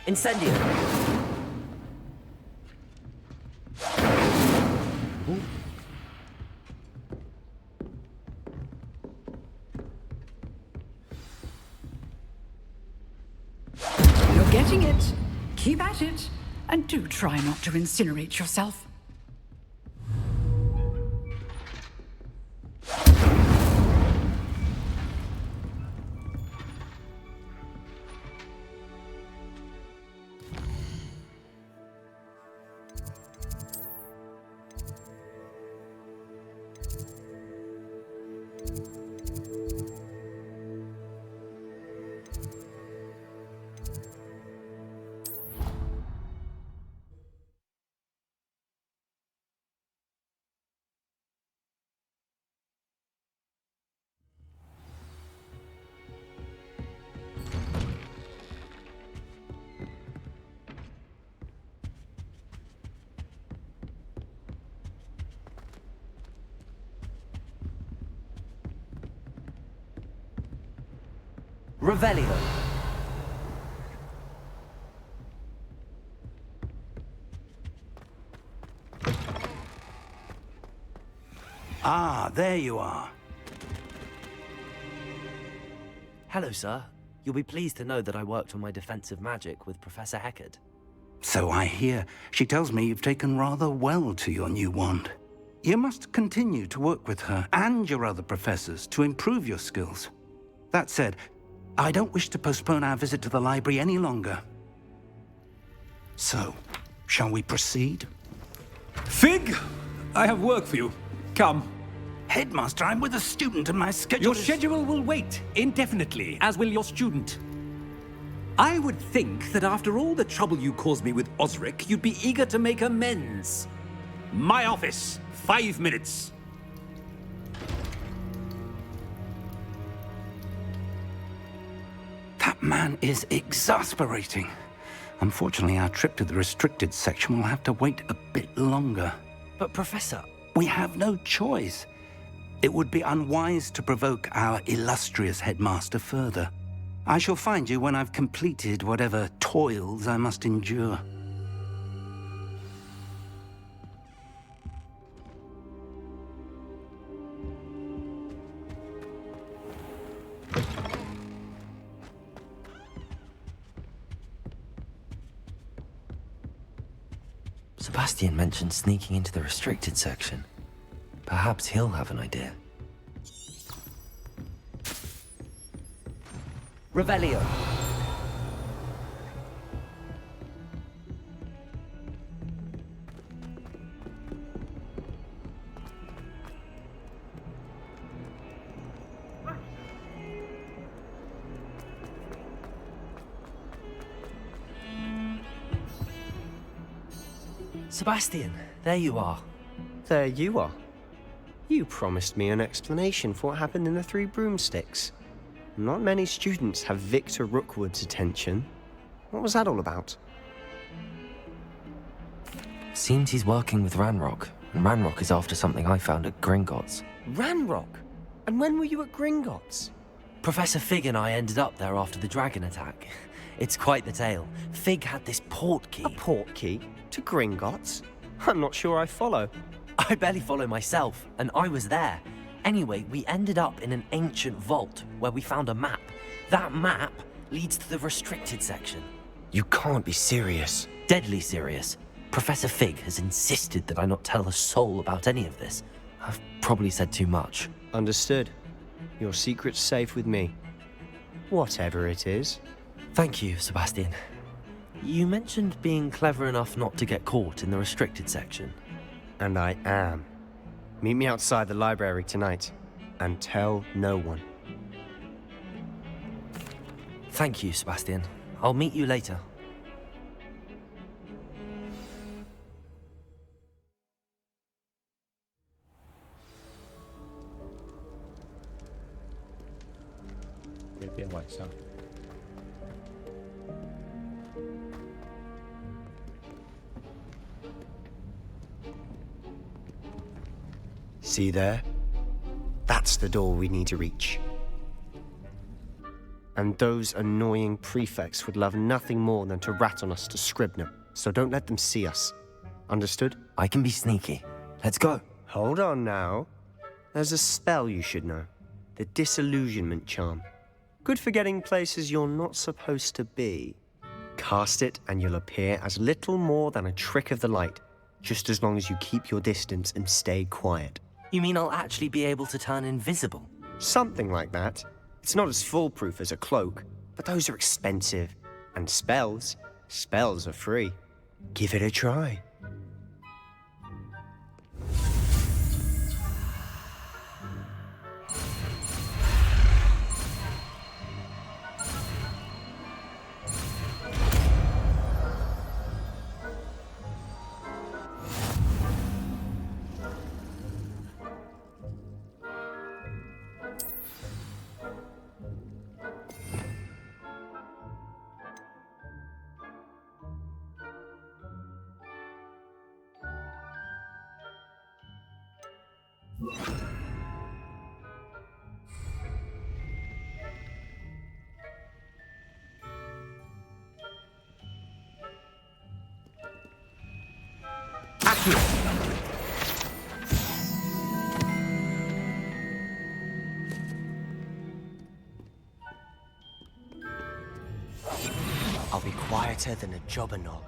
Incendio! Ooh. You're getting it. Keep at it. And do try not to incinerate yourself. Revelio. Ah, there you are. Hello, sir. You'll be pleased to know that I worked on my defensive magic with Professor Heckard. So I hear. She tells me you've taken rather well to your new wand. You must continue to work with her and your other professors to improve your skills. That said, I don't wish to postpone our visit to the library any longer. So, shall we proceed? Fig! I have work for you. Come. Headmaster, I'm with a student and my schedule Your schedule will wait indefinitely, as will your student. I would think that after all the trouble you caused me with Osric, you'd be eager to make amends. My office, 5 minutes. That man is exasperating. Unfortunately, our trip to the restricted section will have to wait a bit longer. But, Professor... We have no choice. It would be unwise to provoke our illustrious headmaster further. I shall find you when I've completed whatever toils I must endure. Sebastian mentioned sneaking into the restricted section. Perhaps he'll have an idea. Revelio. Sebastian, there you are. There you are. You promised me an explanation for what happened in the Three Broomsticks. Not many students have Victor Rookwood's attention. What was that all about? Seems he's working with Ranrock, and Ranrock is after something I found at Gringotts. Ranrock? And when were you at Gringotts? Professor Fig and I ended up there after the dragon attack. It's quite the tale. Fig had this port key. A port key? To Gringotts? I'm not sure I follow. I barely follow myself, and I was there. Anyway, we ended up in an ancient vault where we found a map. That map leads to the restricted section. You can't be serious. Deadly serious. Professor Fig has insisted that I not tell a soul about any of this. I've probably said too much. Understood. Your secret's safe with me. Whatever it is. Thank you, Sebastian. You mentioned being clever enough not to get caught in the restricted section. And I am. Meet me outside the library tonight, and tell no one. Thank you, Sebastian. I'll meet you later. See there? That's the door we need to reach. And those annoying prefects would love nothing more than to rat on us to Scribner, so don't let them see us. Understood? I can be sneaky. Let's go. Hold on now. There's a spell you should know. The Disillusionment Charm. Good for getting places you're not supposed to be. Cast it and you'll appear as little more than a trick of the light, just as long as you keep your distance and stay quiet. You mean I'll actually be able to turn invisible? Something like that. It's not as foolproof as a cloak, but those are expensive. And spells are free. Give it a try. quieter than a jobberknoll.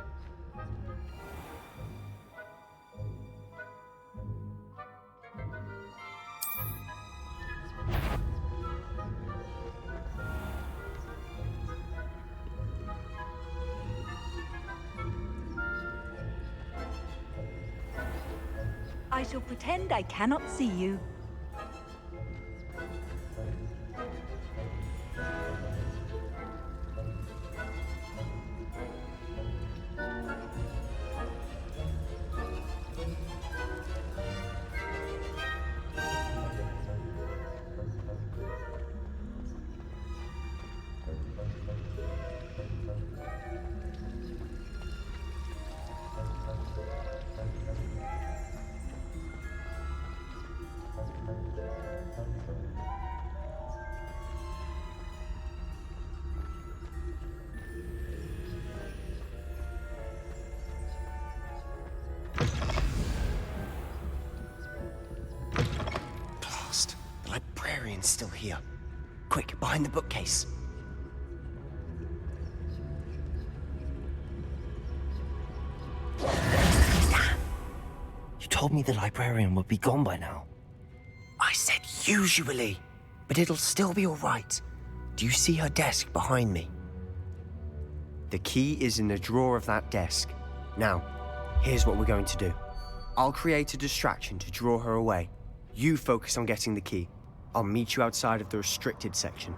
I shall pretend I cannot see you. The librarian's still here. Quick, behind the bookcase. Damn! You told me the librarian would be gone by now. I said usually, but it'll still be all right. Do you see her desk behind me? The key is in the drawer of that desk. Now, here's what we're going to do. I'll create a distraction to draw her away. You focus on getting the key. I'll meet you outside of the restricted section.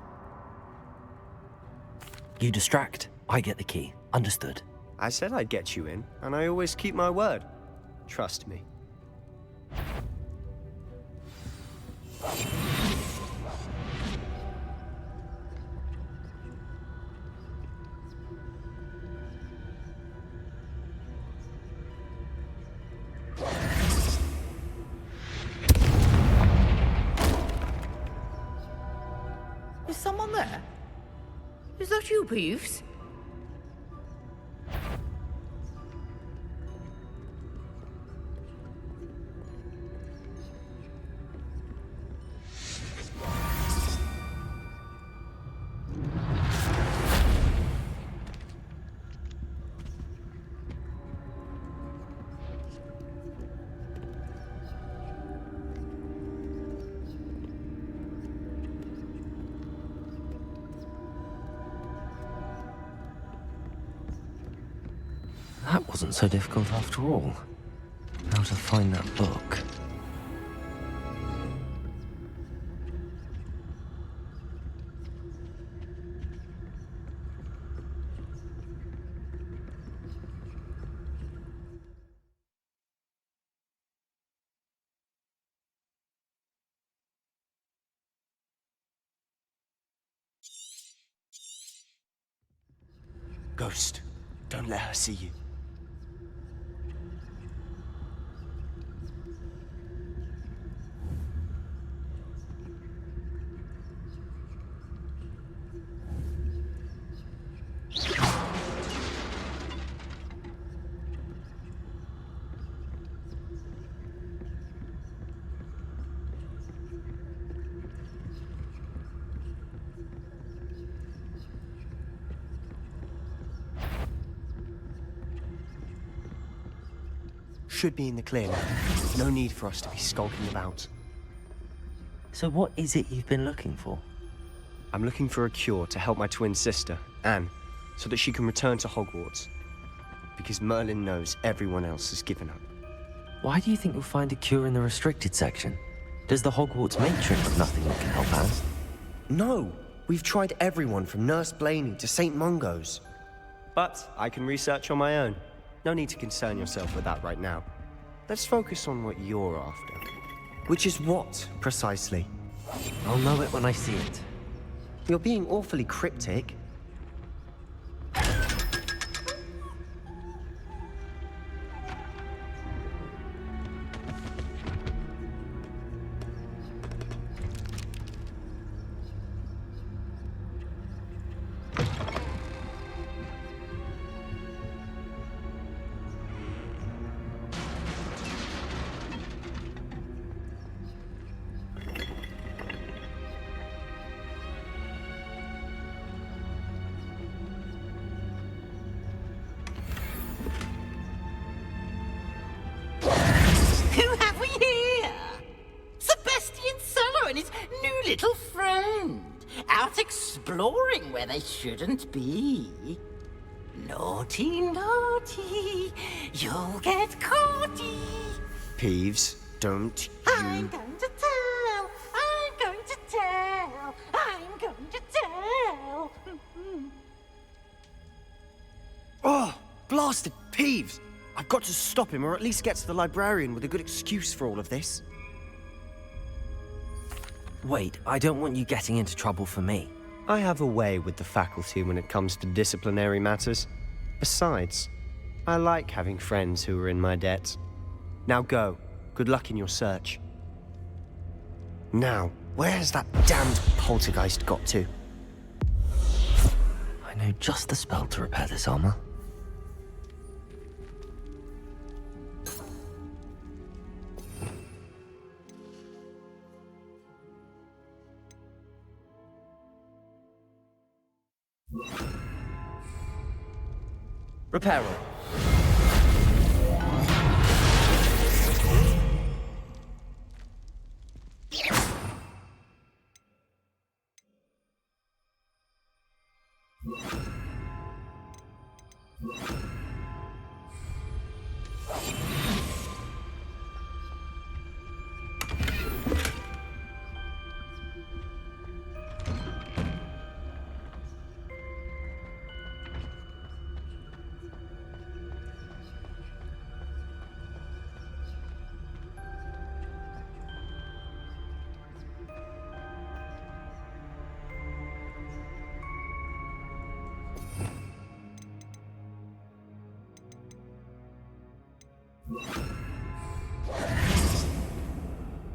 You distract, I get the key. Understood. I said I'd get you in, and I always keep my word. Trust me. Is someone there? Is that you, Peeves? That wasn't so difficult after all. How to find that book. Ghost, don't let her see you. Should be in the clear now. No need for us to be skulking about. So what is it you've been looking for? I'm looking for a cure to help my twin sister, Anne, so that she can return to Hogwarts. Because Merlin knows everyone else has given up. Why do you think you'll find a cure in the restricted section? Does the Hogwarts matron have nothing that can help Anne? No! We've tried everyone from Nurse Blaney to St. Mungo's. But I can research on my own. No need to concern yourself with that right now. Let's focus on what you're after. Which is what, precisely? I'll know it when I see it. You're being awfully cryptic. little friend, out exploring where they shouldn't be. Naughty, naughty, you'll get caughty. Peeves, don't you... I'm going to tell, I'm going to tell, I'm going to tell. Oh, blasted Peeves! I've got to stop him, or at least get to the librarian with a good excuse for all of this. Wait, I don't want you getting into trouble for me. I have a way with the faculty when it comes to disciplinary matters. Besides, I like having friends who are in my debt. Now go. Good luck in your search. Now, where's that damned poltergeist got to? I know just the spell to repair this armor. Reparo.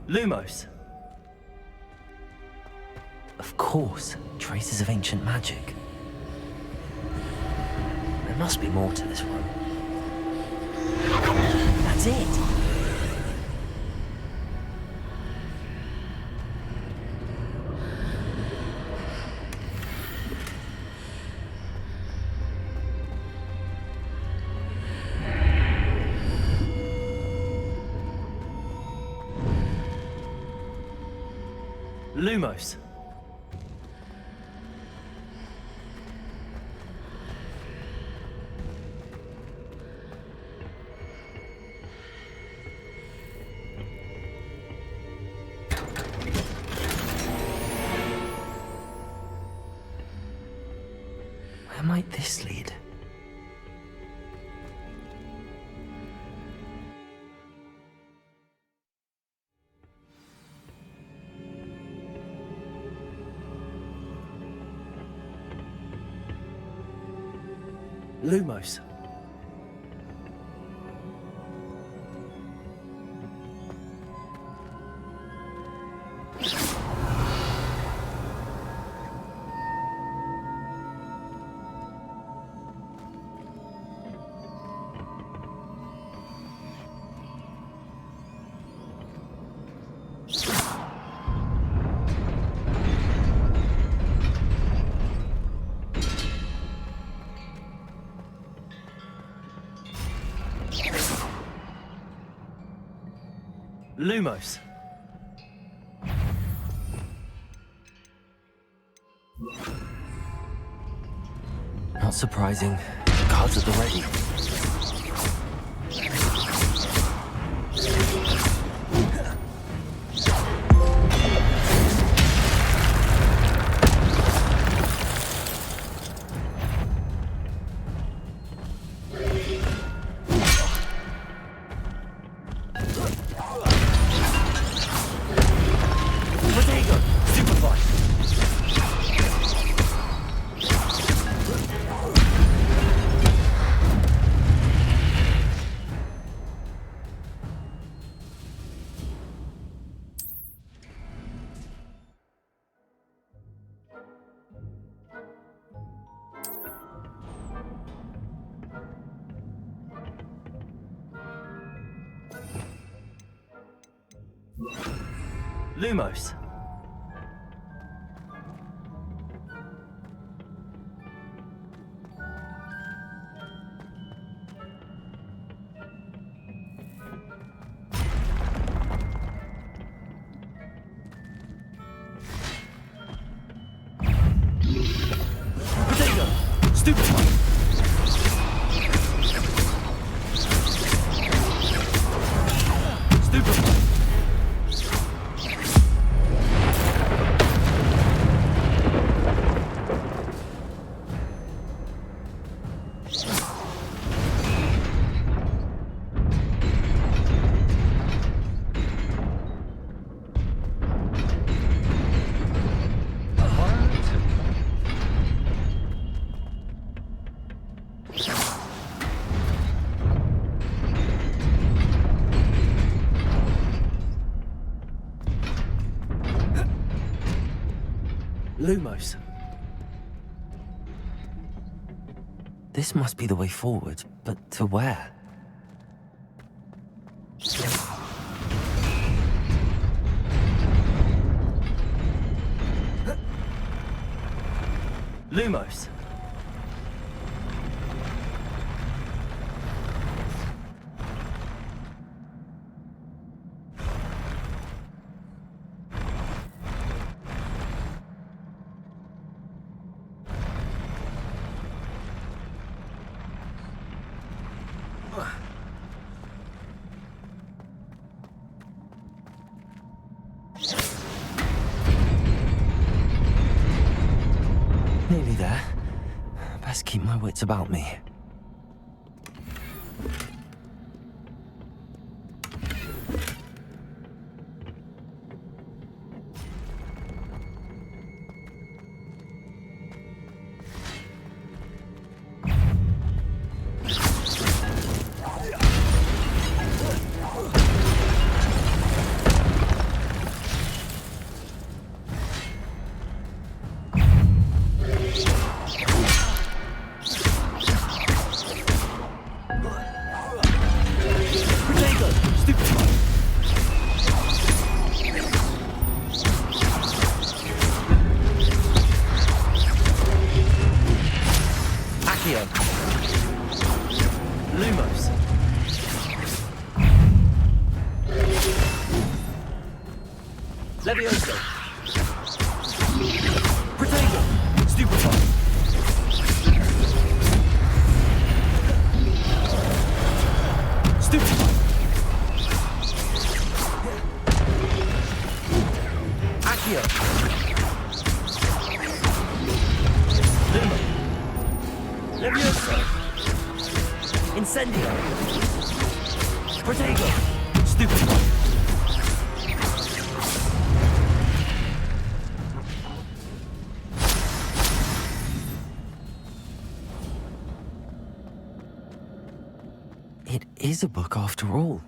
Lumos. Of course, traces of ancient magic. There must be more to this one. That's it! Lumos. Where might this lead? Lumos. Lumos. Not surprising. Guards at the ready. Lumos. Lumos. This must be the way forward, but to where? Lumos. Nearly there. Best keep my wits about me. Lumos. Levioso. Protego. Stupefy. Stupefy. Accio. Lumo. Levioso. Incendio. Protego. Stupefy. It is a book after all.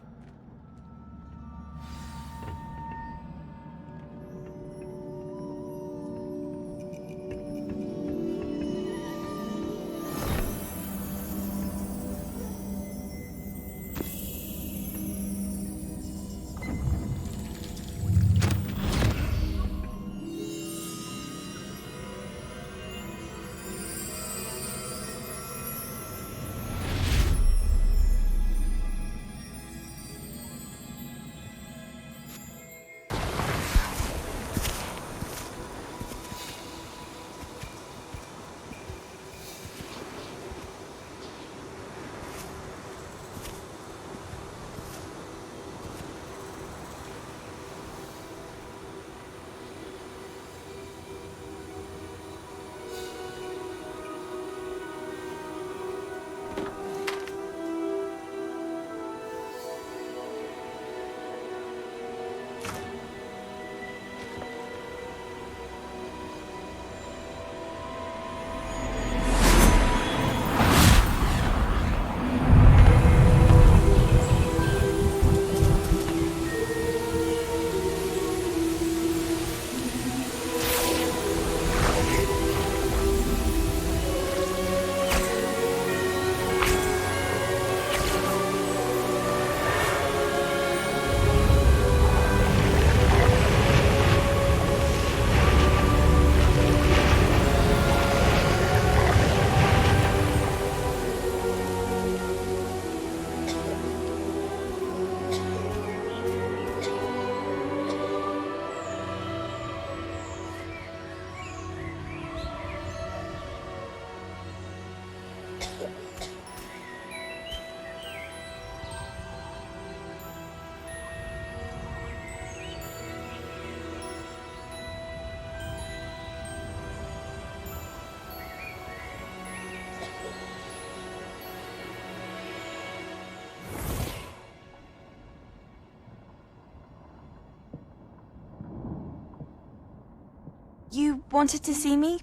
You wanted to see me?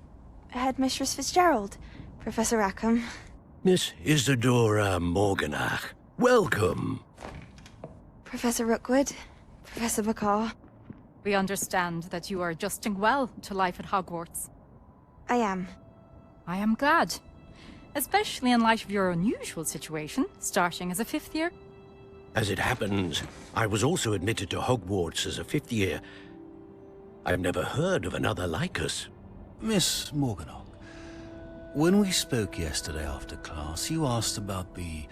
Headmistress Fitzgerald, Professor Rackham. Miss Isadora Morganach, welcome. Professor Rookwood, Professor Bakar. We understand that you are adjusting well to life at Hogwarts. I am. I am glad. Especially in light of your unusual situation, starting as a 5th year. As it happens, I was also admitted to Hogwarts as a 5th year. I've never heard of another like us. Miss Morganach, when we spoke yesterday after class, you asked about the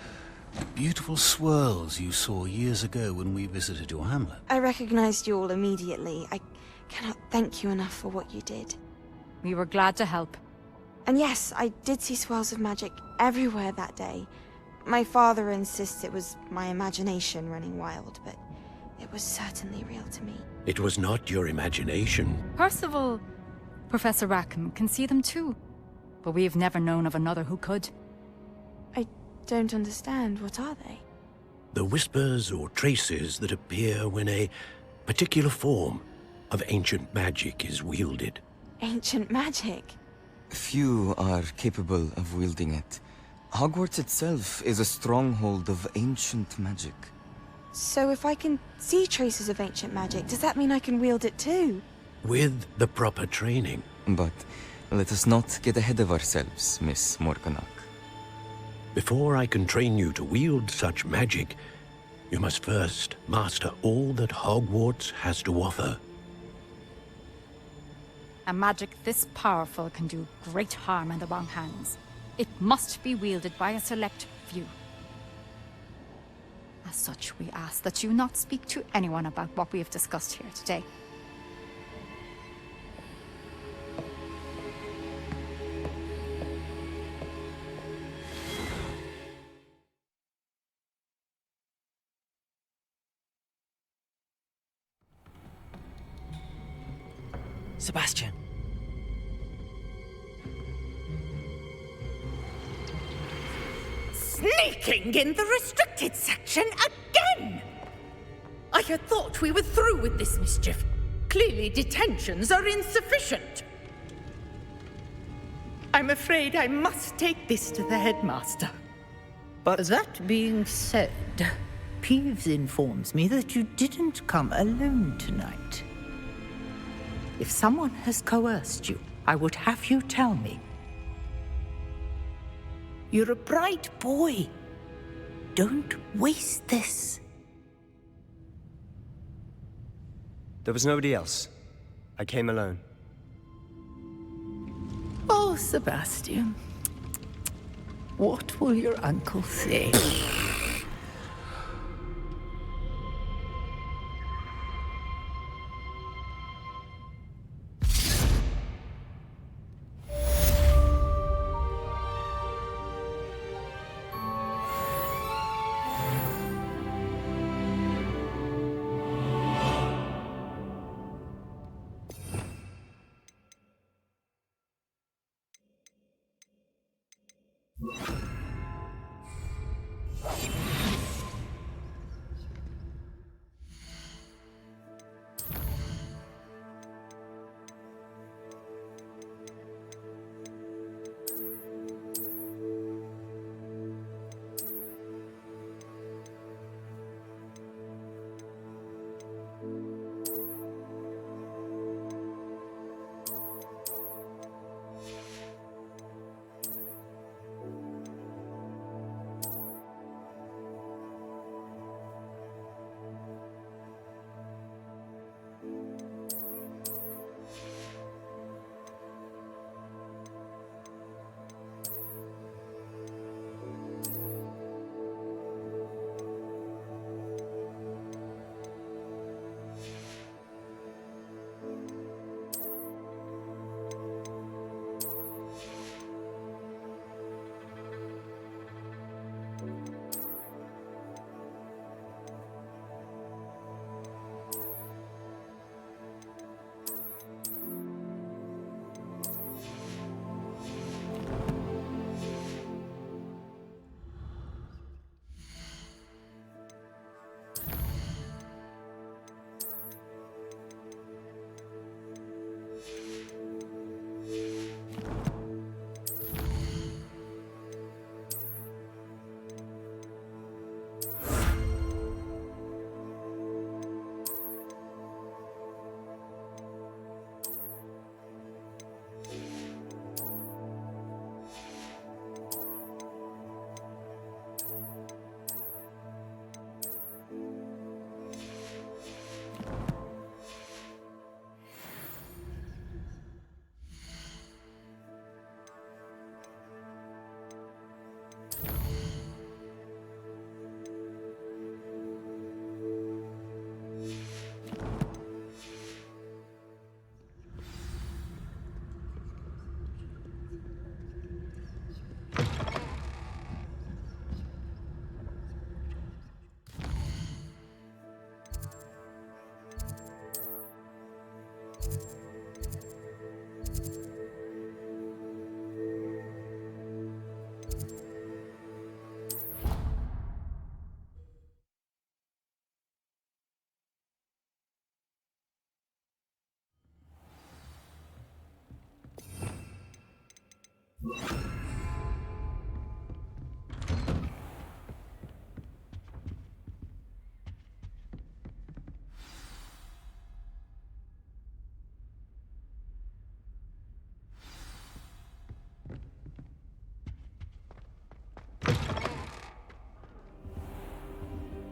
beautiful swirls you saw years ago when we visited your hamlet. I recognized you all immediately. I cannot thank you enough for what you did. We were glad to help. And yes, I did see swirls of magic everywhere that day. My father insists it was my imagination running wild, but it was certainly real to me. It was not your imagination. Percival, Professor Rackham can see them too. But we have never known of another who could. I don't understand. What are they? The whispers or traces that appear when a particular form of ancient magic is wielded. Ancient magic? Few are capable of wielding it. Hogwarts itself is a stronghold of ancient magic. So if I can see traces of ancient magic, does that mean I can wield it too? With the proper training. But let us not get ahead of ourselves, Miss Morganach. Before I can train you to wield such magic, you must first master all that Hogwarts has to offer. A magic this powerful can do great harm in the wrong hands. It must be wielded by a select few. As such, we ask that you not speak to anyone about what we have discussed here today. Sebastian. Sneaking in the restricted section again! I had thought we were through with this mischief. Clearly detentions are insufficient. I'm afraid I must take this to the headmaster. But that being said, Peeves informs me that you didn't come alone tonight. If someone has coerced you, I would have you tell me. You're a bright boy. Don't waste this. There was nobody else. I came alone. Oh, Sebastian. What will your uncle say?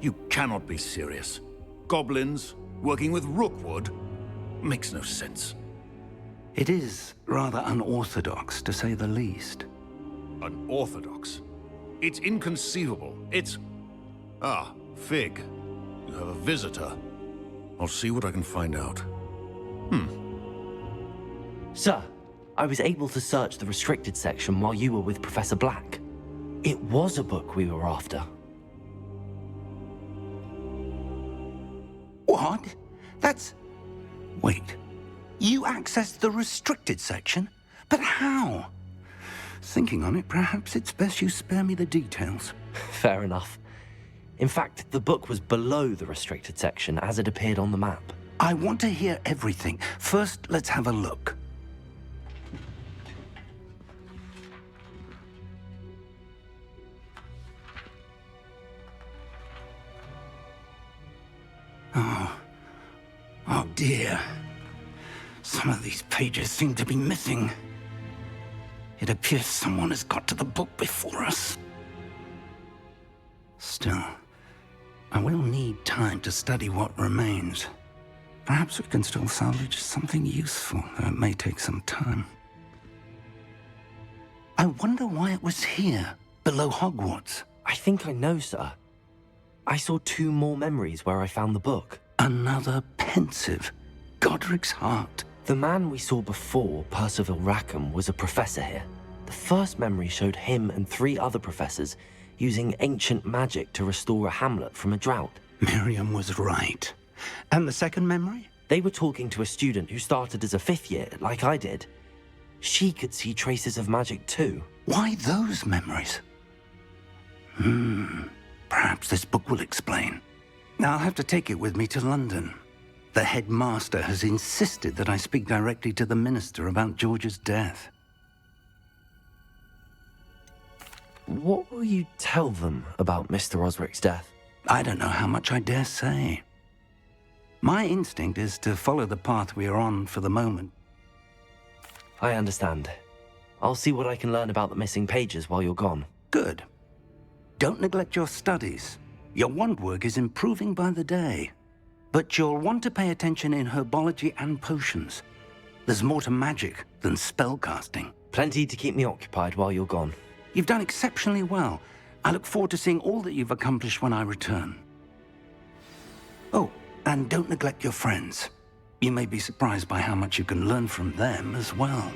You cannot be serious. Goblins working with Rookwood makes no sense. It is rather unorthodox, to say the least. Unorthodox? It's inconceivable. It's... Ah, Fig. You have a visitor. I'll see what I can find out. Sir, I was able to search the restricted section while you were with Professor Black. It was a book we were after. What? That's... Wait. You accessed the restricted section? But how? Thinking on it, perhaps it's best you spare me the details. Fair enough. In fact, the book was below the restricted section as it appeared on the map. I want to hear everything. First, let's have a look. Oh dear. Some of these pages seem to be missing. It appears someone has got to the book before us. Still, I will need time to study what remains. Perhaps we can still salvage something useful, though it may take some time. I wonder why it was here, below Hogwarts. I think I know, sir. I saw 2 more memories where I found the book. Another pensive. Godric's heart. The man we saw before, Percival Rackham, was a professor here. The first memory showed him and 3 other professors using ancient magic to restore a hamlet from a drought. Miriam was right. And the second memory? They were talking to a student who started as a 5th year, like I did. She could see traces of magic too. Why those memories? Perhaps this book will explain. Now I'll have to take it with me to London. The headmaster has insisted that I speak directly to the minister about George's death. What will you tell them about Mr. Osric's death? I don't know how much I dare say. My instinct is to follow the path we are on for the moment. I understand. I'll see what I can learn about the missing pages while you're gone. Good. Don't neglect your studies. Your wand work is improving by the day. But you'll want to pay attention in herbology and potions. There's more to magic than spellcasting. Plenty to keep me occupied while you're gone. You've done exceptionally well. I look forward to seeing all that you've accomplished when I return. Oh, and don't neglect your friends. You may be surprised by how much you can learn from them as well.